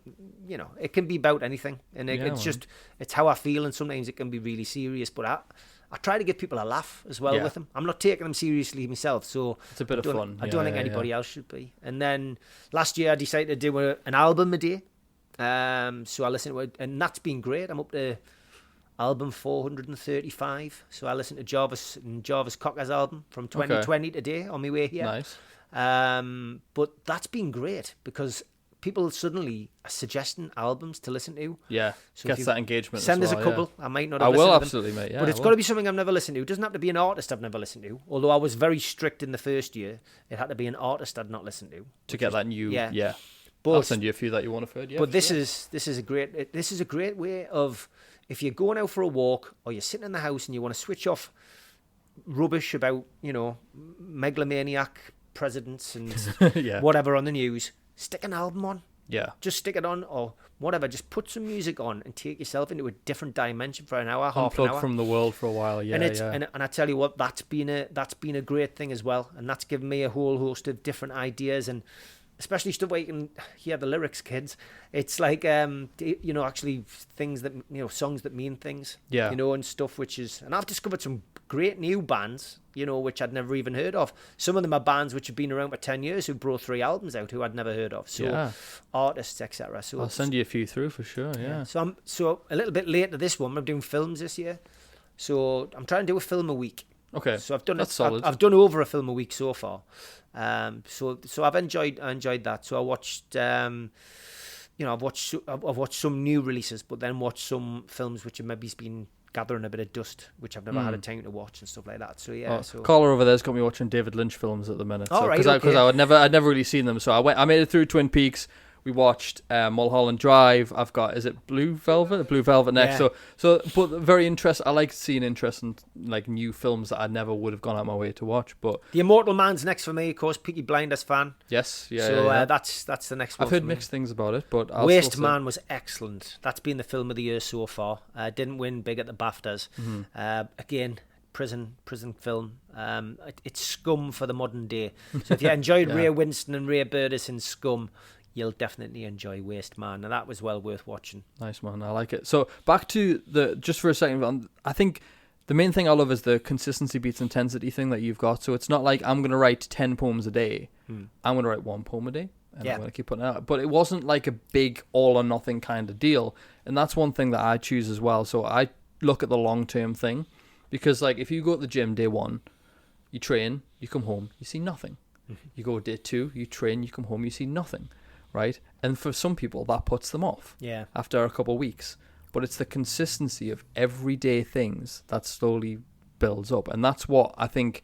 you know, it can be about anything, and it's how I feel, and sometimes it can be really serious, but I try to give people a laugh as well with them. I'm not taking them seriously myself, so it's a bit of fun. I don't think anybody else should be. And then last year I decided to do an album a day. So I listened to it, and that's been great. I'm up to album 435. So I listened to Jarvis Cocker's album from 2020 today on my way here. Nice. But that's been great because people suddenly are suggesting albums to listen to. Yeah, so gets that engagement. Send as us well, a couple. Yeah. I might not have I will, listened absolutely, mate. Yeah, but it's got to be something I've never listened to. It doesn't have to be an artist I've never listened to. Although I was very strict in the first year, it had to be an artist I'd not listened to get that new. Yeah. But, I'll send you a few that you want to heard. Yeah, but this is a great way of, if you're going out for a walk or you're sitting in the house and you want to switch off rubbish about, you know, megalomaniac presidents and whatever on the news, stick an album on. Yeah. Just stick it on or whatever. Just put some music on and take yourself into a different dimension for an hour, half an hour. Unplug from the world for a while. Yeah, and I tell you what, that's been a great thing as well, and that's given me a whole host of different ideas, and especially stuff where you can hear the lyrics, kids. It's like you know, actually things that, you know, songs that mean things. Yeah. You know, and stuff and I've discovered some great new bands, you know, which I'd never even heard of. Some of them are bands which have been around for 10 years who brought 3 albums out who I'd never heard of. So artists, etc. So I'll send you a few through for sure. Yeah. So I'm a little bit late to this one. I'm doing films this year, so I'm trying to do a film a week. Okay. So I've done That's solid. I've done over a film a week so far. So I've enjoyed that. So I watched you know, I've watched some new releases, but then watched some films which have maybe been gathering a bit of dust, which I've never had a time to watch and stuff like that. So yeah. Caller over there's got me watching David Lynch films at the minute. Because I'd never really seen them. So I made it through Twin Peaks. We watched Mulholland Drive. I've got, is it Blue Velvet next. Yeah. But very interesting. I like seeing interesting, like, new films that I never would have gone out my way to watch. But The Immortal Man's next for me, of course. Peaky Blinders fan. Yes, yeah. So yeah. that's the next one. I've heard mixed things about it, but Waste Man was excellent. That's been the film of the year so far. Didn't win big at the BAFTAs. Again, prison film. It's scum for the modern day. So if you enjoyed Ray Winston and Ray Burtis in Scum, you'll definitely enjoy Waste Man, and that was well worth watching. Nice, man. I like it. So back to just for a second, I think the main thing I love is the consistency beats intensity thing that you've got. So it's not like I'm going to write 10 poems a day. I'm going to write 1 poem a day, and I'm going to keep putting it out. But it wasn't like a big all or nothing kind of deal, and that's one thing that I choose as well. So I look at the long-term thing, because like if you go to the gym day 1, you train, you come home, you see nothing. You go day 2, you train, you come home, you see nothing. Right? And for some people, that puts them off after a couple of weeks. But it's the consistency of everyday things that slowly builds up. And that's what I think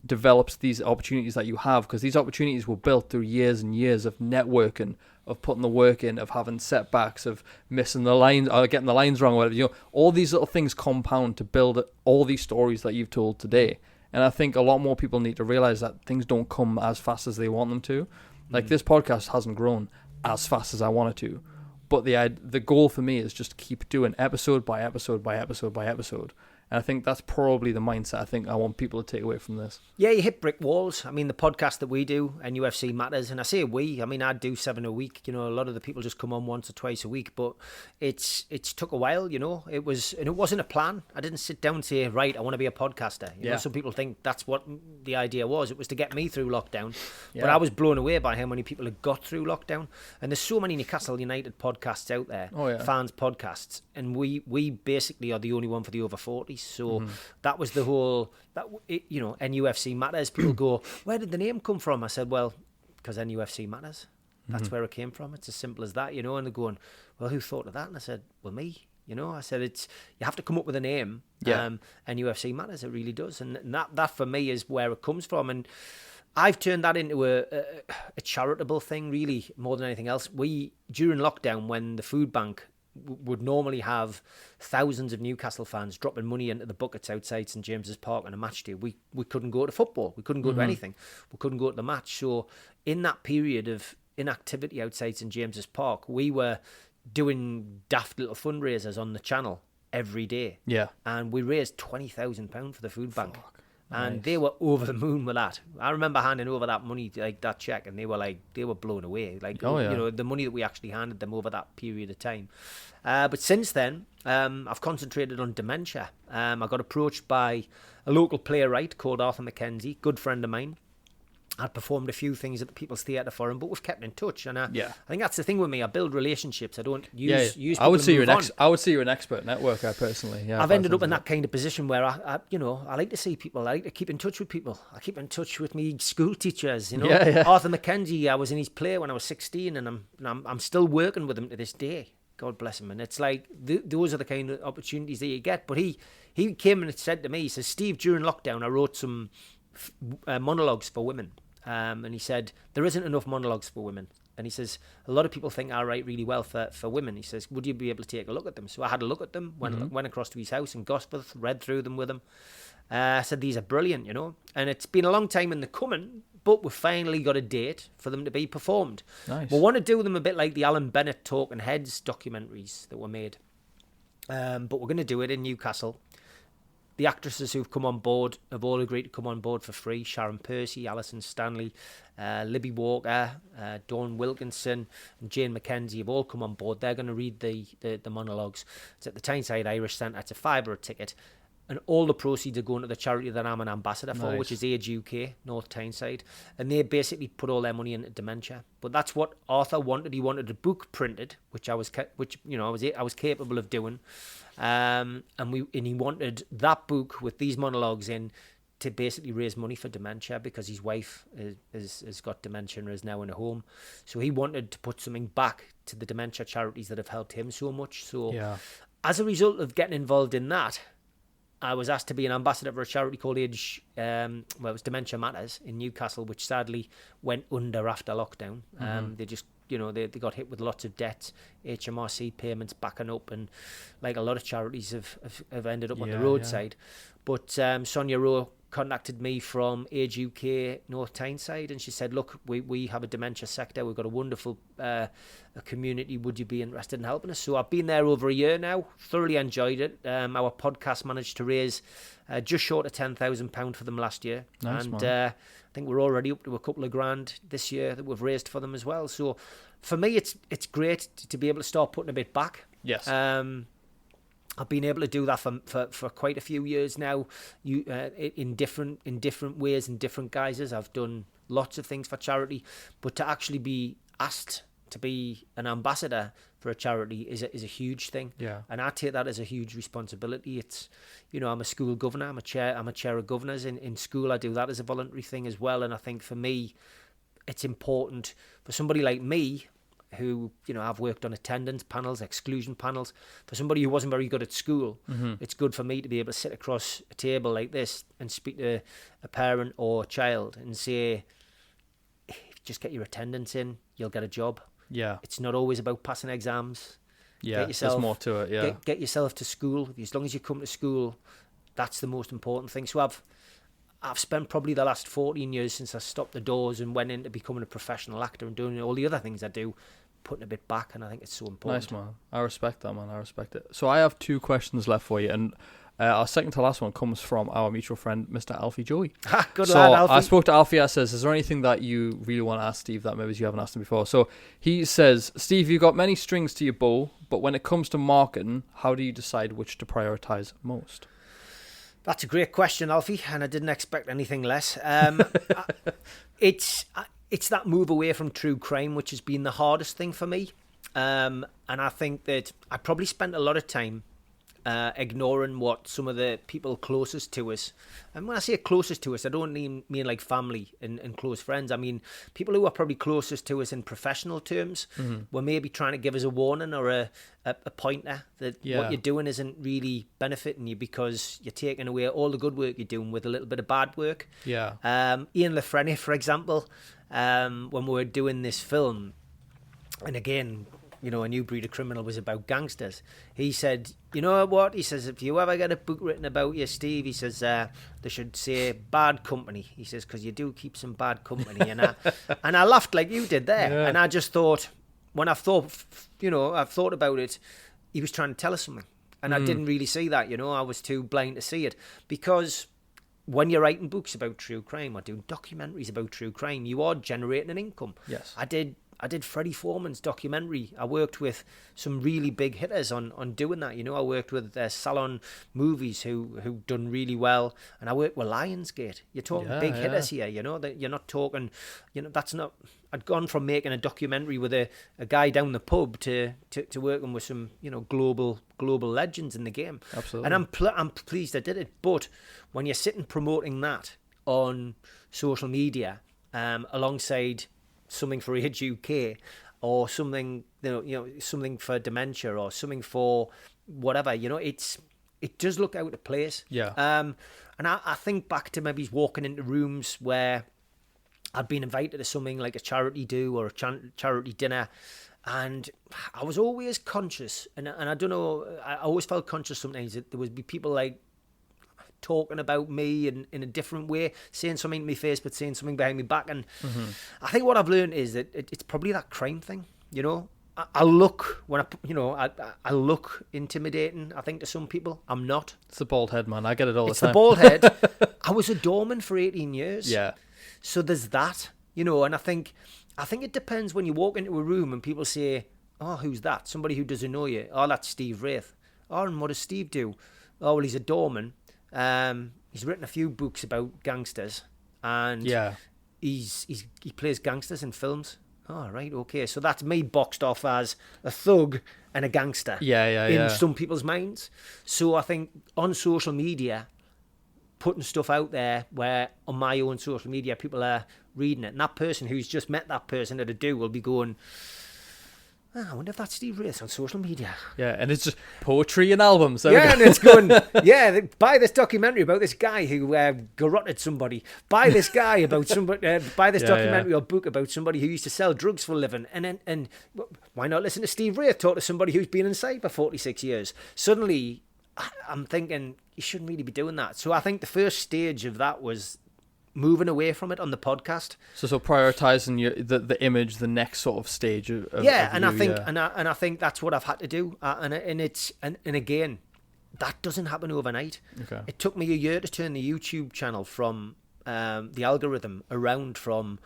develops these opportunities that you have, because these opportunities were built through years and years of networking, of putting the work in, of having setbacks, of missing the lines or getting the lines wrong or whatever. You know, all these little things compound to build all these stories that you've told today. And I think a lot more people need to realize that things don't come as fast as they want them to. Like, this podcast hasn't grown as fast as I wanted to, but the goal for me is just keep doing episode by episode by episode by episode. And I think that's probably the mindset I think I want people to take away from this. Yeah, you hit brick walls. I mean, the podcast that we do, NUFC Matters, and I say we, I mean, I do 7 a week. You know, a lot of the people just come on once or twice a week, but it's took a while, you know. It wasn't a plan. I didn't sit down and say, right, I want to be a podcaster. You know, some people think that's what the idea was. It was to get me through lockdown. Yeah. But I was blown away by how many people had got through lockdown. And there's so many Newcastle United podcasts out there, fans podcasts, and we basically are the only one for the over 40s. So that was the whole, you know, NUFC Matters. People go, where did the name come from? I said, well, because NUFC Matters. That's where it came from. It's as simple as that, you know. And they're going, well, who thought of that? And I said, well, me. You know, I said, you have to come up with a name. NUFC Matters, it really does. And that for me is where it comes from. And I've turned that into a charitable thing, really, more than anything else. During lockdown, when the food bank would normally have thousands of Newcastle fans dropping money into the buckets outside St James's Park on a match day, we couldn't go to football. We couldn't go to anything. We couldn't go to the match. So in that period of inactivity outside St James's Park, we were doing daft little fundraisers on the channel every day. Yeah. And we raised £20,000 for the food bank. And Nice. they were over the moon with that. I remember handing over that money, like that check, and they were blown away. Like, Oh, yeah. you know, the money that we actually handed them over that period of time. But since then, I've concentrated on dementia. I got approached by a local playwright called Arthur Mackenzie, good friend of mine. I'd performed a few things at the People's Theatre for him, but we've kept in touch. And I think that's the thing with me. I build relationships. I don't use people I would say to move on. I would say you're an expert networker personally. Yeah, I've ended up in that kind of position where I like to see people. I like to keep in touch with people. I keep in touch with me school teachers. You know, Arthur Mackenzie. I was in his play when I was 16, and I'm still working with him to this day. God bless him. And it's like those are the kind of opportunities that you get. But he came and said to me, he says, Steve, during lockdown, I wrote some monologues for women. And he said, there isn't enough monologues for women. And he says, a lot of people think I write really well for women. He says, would you be able to take a look at them? So I had a look at them, went across to his house in Gosforth, read through them with him. I said, these are brilliant, you know. And it's been a long time in the coming, but we've finally got a date for them to be performed. Nice. We want to do them a bit like the Alan Bennett Talking Heads documentaries that were made. But we're going to do it in Newcastle. The actresses who've come on board have all agreed to come on board for free. Sharon Percy, Alison Stanley, Libby Walker, Dawn Wilkinson and Jane Mackenzie have all come on board. They're going to read the monologues. It's at the Tyneside Irish Centre. It's a £5 ticket. And all the proceeds are going to the charity that I'm an ambassador for, which is Age UK, North Tyneside. And they basically put all their money into dementia. But that's what Arthur wanted. He wanted a book printed, which I was capable of doing. And he wanted that book with these monologues in to basically raise money for dementia because his wife has got dementia and is now in a home. So he wanted to put something back to the dementia charities that have helped him so much. So as a result of getting involved in that, I was asked to be an ambassador for a charity called it was Dementia Matters in Newcastle, which sadly went under after lockdown. They just, they got hit with lots of debts, HMRC payments backing up, and like a lot of charities have ended up on the roadside. But Sonia Rowe contacted me from Age UK North Tyneside, and she said, look, we have a dementia sector. We've got a wonderful a community. Would you be interested in helping us? So I've been there over a year now, thoroughly enjoyed it. Our podcast managed to raise just short of £10,000 for them last year. Nice, and man. I think we're already up to a couple of grand this year that we've raised for them as well. So for me, it's great to be able to start putting a bit back. Yes. I've been able to do that for quite a few years now. In different ways, in different guises. I've done lots of things for charity, but to actually be asked to be an ambassador for a charity is a huge thing. Yeah. And I take that as a huge responsibility. It's, I'm a school governor. I'm a chair of governors in school. I do that as a voluntary thing as well. And I think for me, it's important for somebody like me, who, I've worked on attendance panels, exclusion panels. For somebody who wasn't very good at school, it's good for me to be able to sit across a table like this and speak to a parent or a child and say, just get your attendance in, you'll get a job. Yeah. It's not always about passing exams. Yeah, there's more to it, yeah. Get yourself to school. As long as you come to school, that's the most important thing. So I've spent probably the last 14 years since I stopped the doors and went into becoming a professional actor and doing all the other things I do, putting a bit back, and I think it's so important. Nice, man. I respect that, man. I respect it. So I have 2 questions left for you, and our second to last one comes from our mutual friend, Mr. Alfie Joey. Good lad, Alfie. I spoke to Alfie. I says, is there anything that you really want to ask Steve that maybe you haven't asked him before? So he says, Steve, you've got many strings to your bow, but when it comes to marketing, how do you decide which to prioritize most? That's a great question, Alfie, and I didn't expect anything less. It's that move away from true crime, which has been the hardest thing for me. And I think that I probably spent a lot of time ignoring what some of the people closest to us, and when I say closest to us, I don't mean like family and close friends. I mean people who are probably closest to us in professional terms, were maybe trying to give us a warning or a pointer that what you're doing isn't really benefiting you because you're taking away all the good work you're doing with a little bit of bad work. Yeah. Ian Lafreniere, for example, when we were doing this film, and again, A New Breed of Criminal was about gangsters. He said, you know what? He says, if you ever get a book written about you, Steve, he says, they should say bad company. He says, because you do keep some bad company. And I laughed like you did there. Yeah. And I just thought, when I've thought about it, he was trying to tell us something. And I didn't really see that, I was too blind to see it. Because when you're writing books about true crime or doing documentaries about true crime, you are generating an income. Yes. I did Freddie Foreman's documentary. I worked with some really big hitters on doing that. I worked with Salon Movies who done really well, and I worked with Lionsgate. You're talking big hitters here. That you're not talking. That's not. I'd gone from making a documentary with a guy down the pub to working with some global legends in the game. Absolutely. And I'm pleased I did it. But when you're sitting promoting that on social media, alongside something for Age UK or something, something for dementia or something for whatever, it does look out of place. Yeah. And I think back to maybe walking into rooms where I'd been invited to something like a charity do or a charity dinner, and I was always conscious, and I don't know, I always felt conscious sometimes that there would be people like talking about me in a different way, saying something to my face but saying something behind my back. And I think what I've learned is that it's probably that crime thing. I look I look intimidating, I think, to some people. I'm not. It's the bald head, man. I get it all it's the time. The bald head. I was a doorman for 18 years. Yeah. So there's that, and I think it depends when you walk into a room and people say, oh, who's that? Somebody who doesn't know you. Oh, that's Steve Wraith. Oh, and what does Steve do? Oh, well, he's a doorman. He's written a few books about gangsters, and he plays gangsters in films. Oh, right, okay. So that's me boxed off as a thug and a gangster. In some people's minds. So I think on social media, putting stuff out there where on my own social media people are reading it, and that person who's just met that person at a do will be going, I wonder if that's Steve Wraith on social media. Yeah, and it's just poetry and albums. And it's going, buy this documentary about this guy who garroted somebody. Buy this guy about somebody. Buy this documentary or book about somebody who used to sell drugs for a living. And why not listen to Steve Wraith talk to somebody who's been inside for 46 years? Suddenly, I'm thinking you shouldn't really be doing that. So I think the first stage of that was moving away from it on the podcast. So prioritizing the image, the next sort of stage of I think that's what I've had to do. And again, that doesn't happen overnight. Okay. It took me a year to turn the YouTube channel from the algorithm around from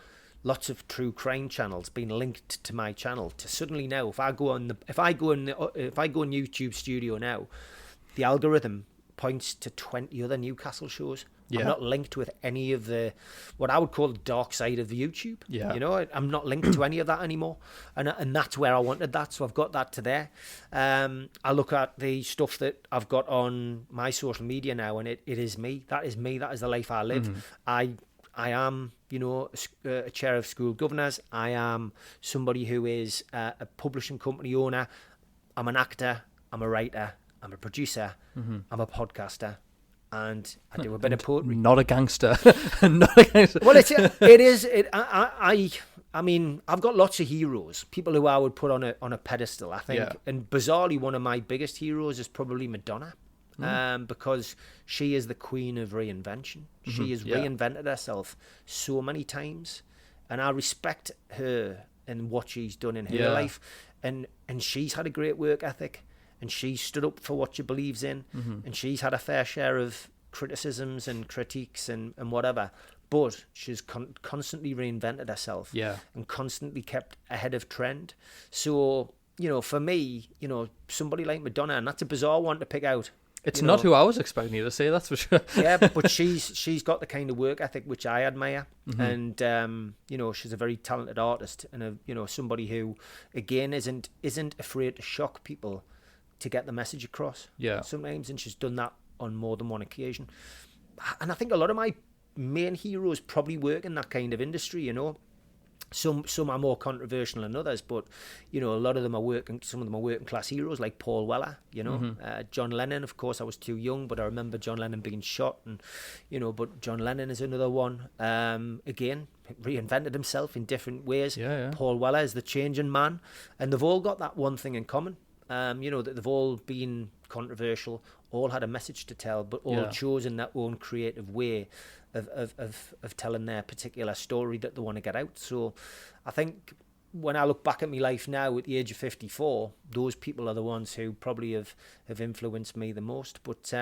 lots of true crime channels being linked to my channel to suddenly now, if I go on YouTube Studio now, the algorithm points to 20 other Newcastle shows. I'm not linked with any of what I would call the dark side of YouTube. Yeah. I'm not linked to any of that anymore. And that's where I wanted that. So I've got that to there. I look at the stuff that I've got on my social media now, and it is me. That is me. That is the life I live. Mm-hmm. I am, a chair of school governors. I am somebody who is a publishing company owner. I'm an actor. I'm a writer. I'm a producer. Mm-hmm. I'm a podcaster. And I do a bit of poetry. Not a gangster. Not a gangster. Well, it is. I mean, I've got lots of heroes, people who I would put on a pedestal, I think. Yeah. And bizarrely, one of my biggest heroes is probably Madonna, because she is the queen of reinvention. Mm-hmm. She has reinvented herself so many times, and I respect her and what she's done in her life. And she's had a great work ethic. And she stood up for what she believes in, and she's had a fair share of criticisms and critiques and whatever. But she's constantly reinvented herself, and constantly kept ahead of trend. So, for me, somebody like Madonna, and that's a bizarre one to pick out. It's not who I was expecting you to say, that's for sure. Yeah, but she's got the kind of work ethic which I admire, and she's a very talented artist, and somebody who again isn't afraid to shock people to get the message across. Yeah. Sometimes, and she's done that on more than one occasion. And I think a lot of my main heroes probably work in that kind of industry, Some are more controversial than others, but a lot of them are some of them are working class heroes like Paul Weller, John Lennon. Of course, I was too young, but I remember John Lennon being shot, and but John Lennon is another one. Again, reinvented himself in different ways. Paul Weller is the changing man, and they've all got that one thing in common. That they've all been controversial, all had a message to tell, but all chosen their own creative way of telling their particular story that they want to get out. So I think when I look back at my life now at the age of 54, those people are the ones who probably have influenced me the most. But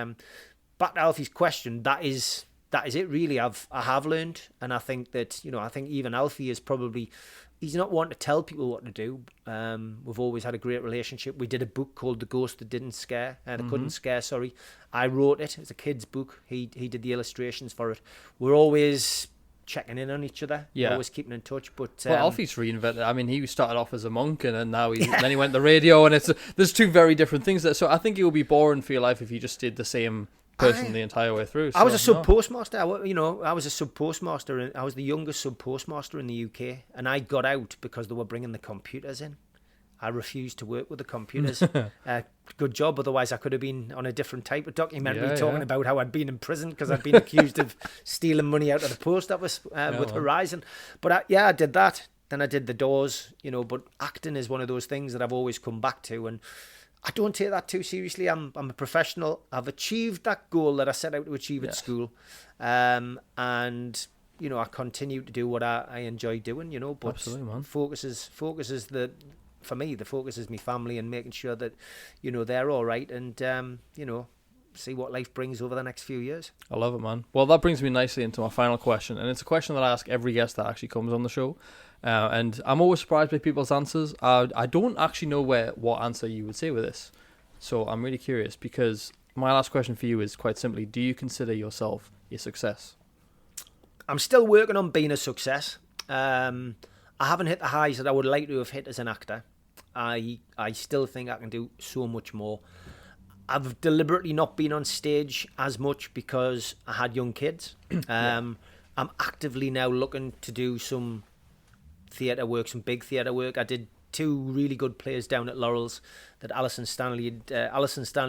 back to Alfie's question, that is it really. I have learned, and I think that, I think even Alfie is probably, he's not one to tell people what to do. We've always had a great relationship. We did a book called The Ghost That Couldn't Scare. Sorry, I wrote it. It's a kid's book. He did the illustrations for it. We're always checking in on each other. Yeah, always keeping in touch. But Alfie's reinvented. I mean, he started off as a monk, and then then he went to radio, and there's two very different things there. So I think it would be boring for your life if you just did the same person the entire way through. So, I was a sub postmaster. I was a sub postmaster, and I was the youngest sub postmaster in the UK, and I got out because they were bringing the computers in. I refused to work with the computers. Good job, otherwise I could have been on a different type of documentary talking about how I'd been in prison because I'd been accused of stealing money out of the post office with Horizon. But I did that. Then I did the doors, but acting is one of those things that I've always come back to, and I don't take that too seriously. I'm a professional. I've achieved that goal that I set out to achieve at school. And I continue to do what I enjoy doing, but absolutely, man. Focus is for me, the focus is my family and making sure that, they're all right, and, see what life brings over the next few years. I love it, man. Well, that brings me nicely into my final question, and it's a question that I ask every guest that actually comes on the show. And I'm always surprised by people's answers. I don't actually know what answer you would say with this. So I'm really curious, because my last question for you is quite simply, do you consider yourself a success? I'm still working on being a success. I haven't hit the highs that I would like to have hit as an actor. I still think I can do so much more. I've deliberately not been on stage as much because I had young kids. I'm actively now looking to do some theatre work, some big theatre work. I did 2 really good plays down at Laurel's that Alison Stanley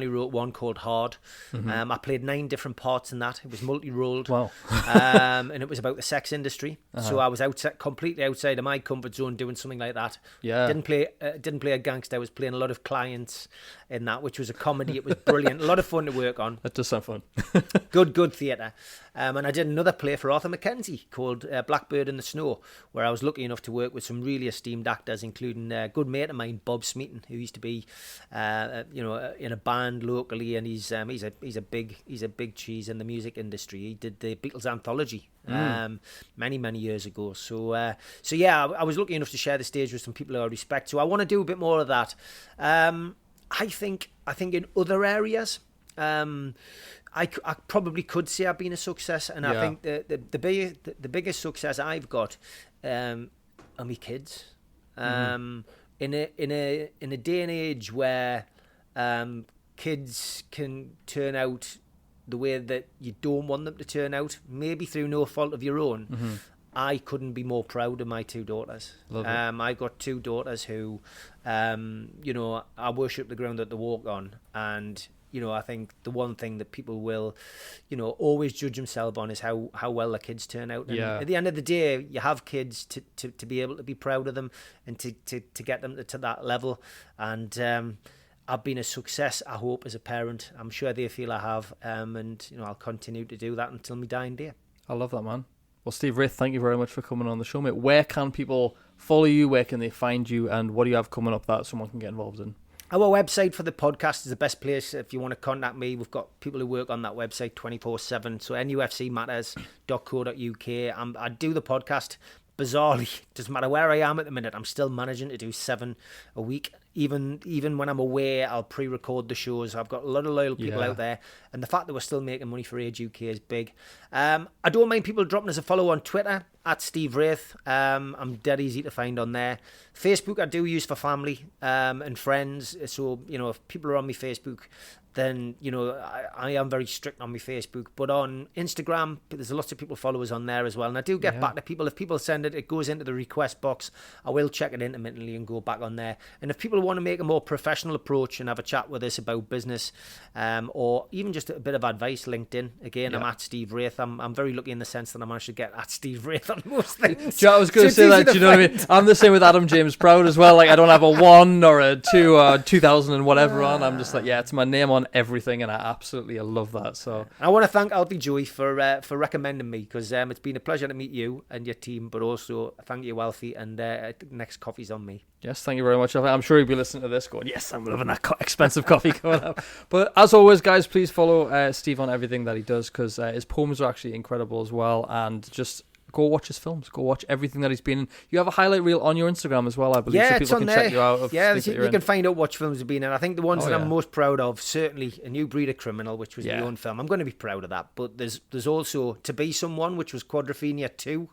wrote, one called Hard. I played 9 different parts in that. It was multi-rolled. Wow. And it was about the sex industry. So I was completely outside of my comfort zone doing something like that. Yeah. Didn't play a gangster. I was playing a lot of clients in that, which was a comedy. It was brilliant. A lot of fun to work on. That does sound fun. Good theatre. And I did another play for Arthur Mackenzie called Blackbird in the Snow, where I was lucky enough to work with some really esteemed actors, including a good mate of mine, Bob Smeaton, who used to be in a band locally, and he's a big cheese in the music industry. He did the Beatles anthology many years ago. So I was lucky enough to share the stage with some people who I respect. So I want to do a bit more of that. I think in other areas, I probably could say I've been a success, and I think the biggest success I've got are my kids. In a day and age where kids can turn out the way that you don't want them to turn out, maybe through no fault of your own, I couldn't be more proud of my 2 daughters. I got 2 daughters who, I worship the ground that they walk on, and I think the one thing that people will, always judge themselves on is how well the kids turn out. And at the end of the day, you have kids to be able to be proud of them and to get them to that level. And I've been a success, I hope, as a parent. I'm sure they feel I have. And, I'll continue to do that until my dying day. I love that, man. Well, Steve Wraith, thank you very much for coming on the show, mate. Where can people follow you? Where can they find you? And what do you have coming up that someone can get involved in? Our website for the podcast is the best place if you want to contact me. We've got people who work on that website 24/7. So NUFCmatters.co.uk. I do the podcast. Bizarrely, doesn't matter where I am at the minute, I'm still managing to do 7 a week. Even when I'm away, I'll pre-record the shows. I've got a lot of loyal people out there, and the fact that we're still making money for Age UK is big. I don't mind people dropping us a follow on Twitter at Steve Wraith. I'm dead easy to find on there. Facebook I do use for family and friends. So if people are on my Facebook, then I am very strict on my Facebook. But on Instagram, there's lots of people follow us on there as well. And I do get back to people. If people send it goes into the request box. I will check it intermittently and go back on there. And if people want to make a more professional approach and have a chat with us about business, or even just a bit of advice, LinkedIn. Again, I'm at Steve Wraith. I'm very lucky in the sense that I managed to get at Steve Wraith on most things. I was going to say that. You know what I mean? I'm the same with Adam James Proud as well. Like, I don't have a 1 or a 2 or 2000 and whatever on. I'm just like, it's my name on everything, and I love that. So I want to thank Alfie Joey for recommending me, because it's been a pleasure to meet you and your team, but also thank you, Alfie, and next coffee's on me. Yes, thank you very much. I'm sure he'll be listening to this going, yes, I'm loving that expensive coffee coming up. But as always, guys, please follow Steve on everything that he does, because his poems are actually incredible as well. And just go watch his films. Go watch everything that he's been in. You have a highlight reel on your Instagram as well, I believe. Yeah, so it's people on can there. check you out. You can find out which films have been in. I think the ones that I'm most proud of, certainly A New Breed of Criminal, which was my own film. I'm going to be proud of that. But there's also To Be Someone, which was Quadrophenia 2,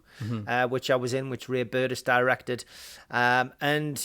which I was in, which Ray Burtis directed. Anything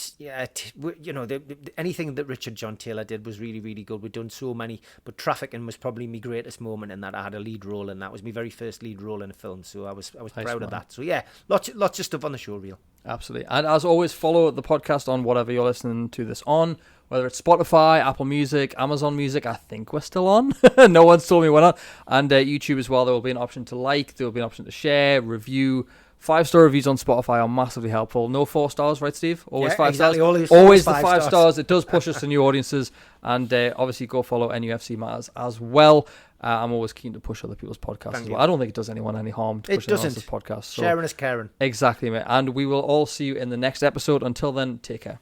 that Richard John Taylor did was really, really good. We've done so many, but Trafficking was probably my greatest moment in that. I had a lead role in that. It was my very first lead role in a film, so I was proud of that. So yeah, lots of stuff on the show reel. Absolutely. And as always, follow the podcast on whatever you're listening to this on, whether it's Spotify, Apple Music, Amazon Music. I think we're still on. No one's told me we're not. And YouTube as well. There will be an option to like. There will be an option to share, review. 5-star reviews on Spotify are massively helpful. No 4 stars, right, Steve? Always 5 exactly. stars. Always the 5 stars. It does push us to new audiences. And obviously go follow NUFC Matters as well. I'm always keen to push other people's podcasts as well. I don't think it does anyone any harm to push anyone else's podcast. So, sharing is caring. Exactly, mate. And we will all see you in the next episode. Until then, take care.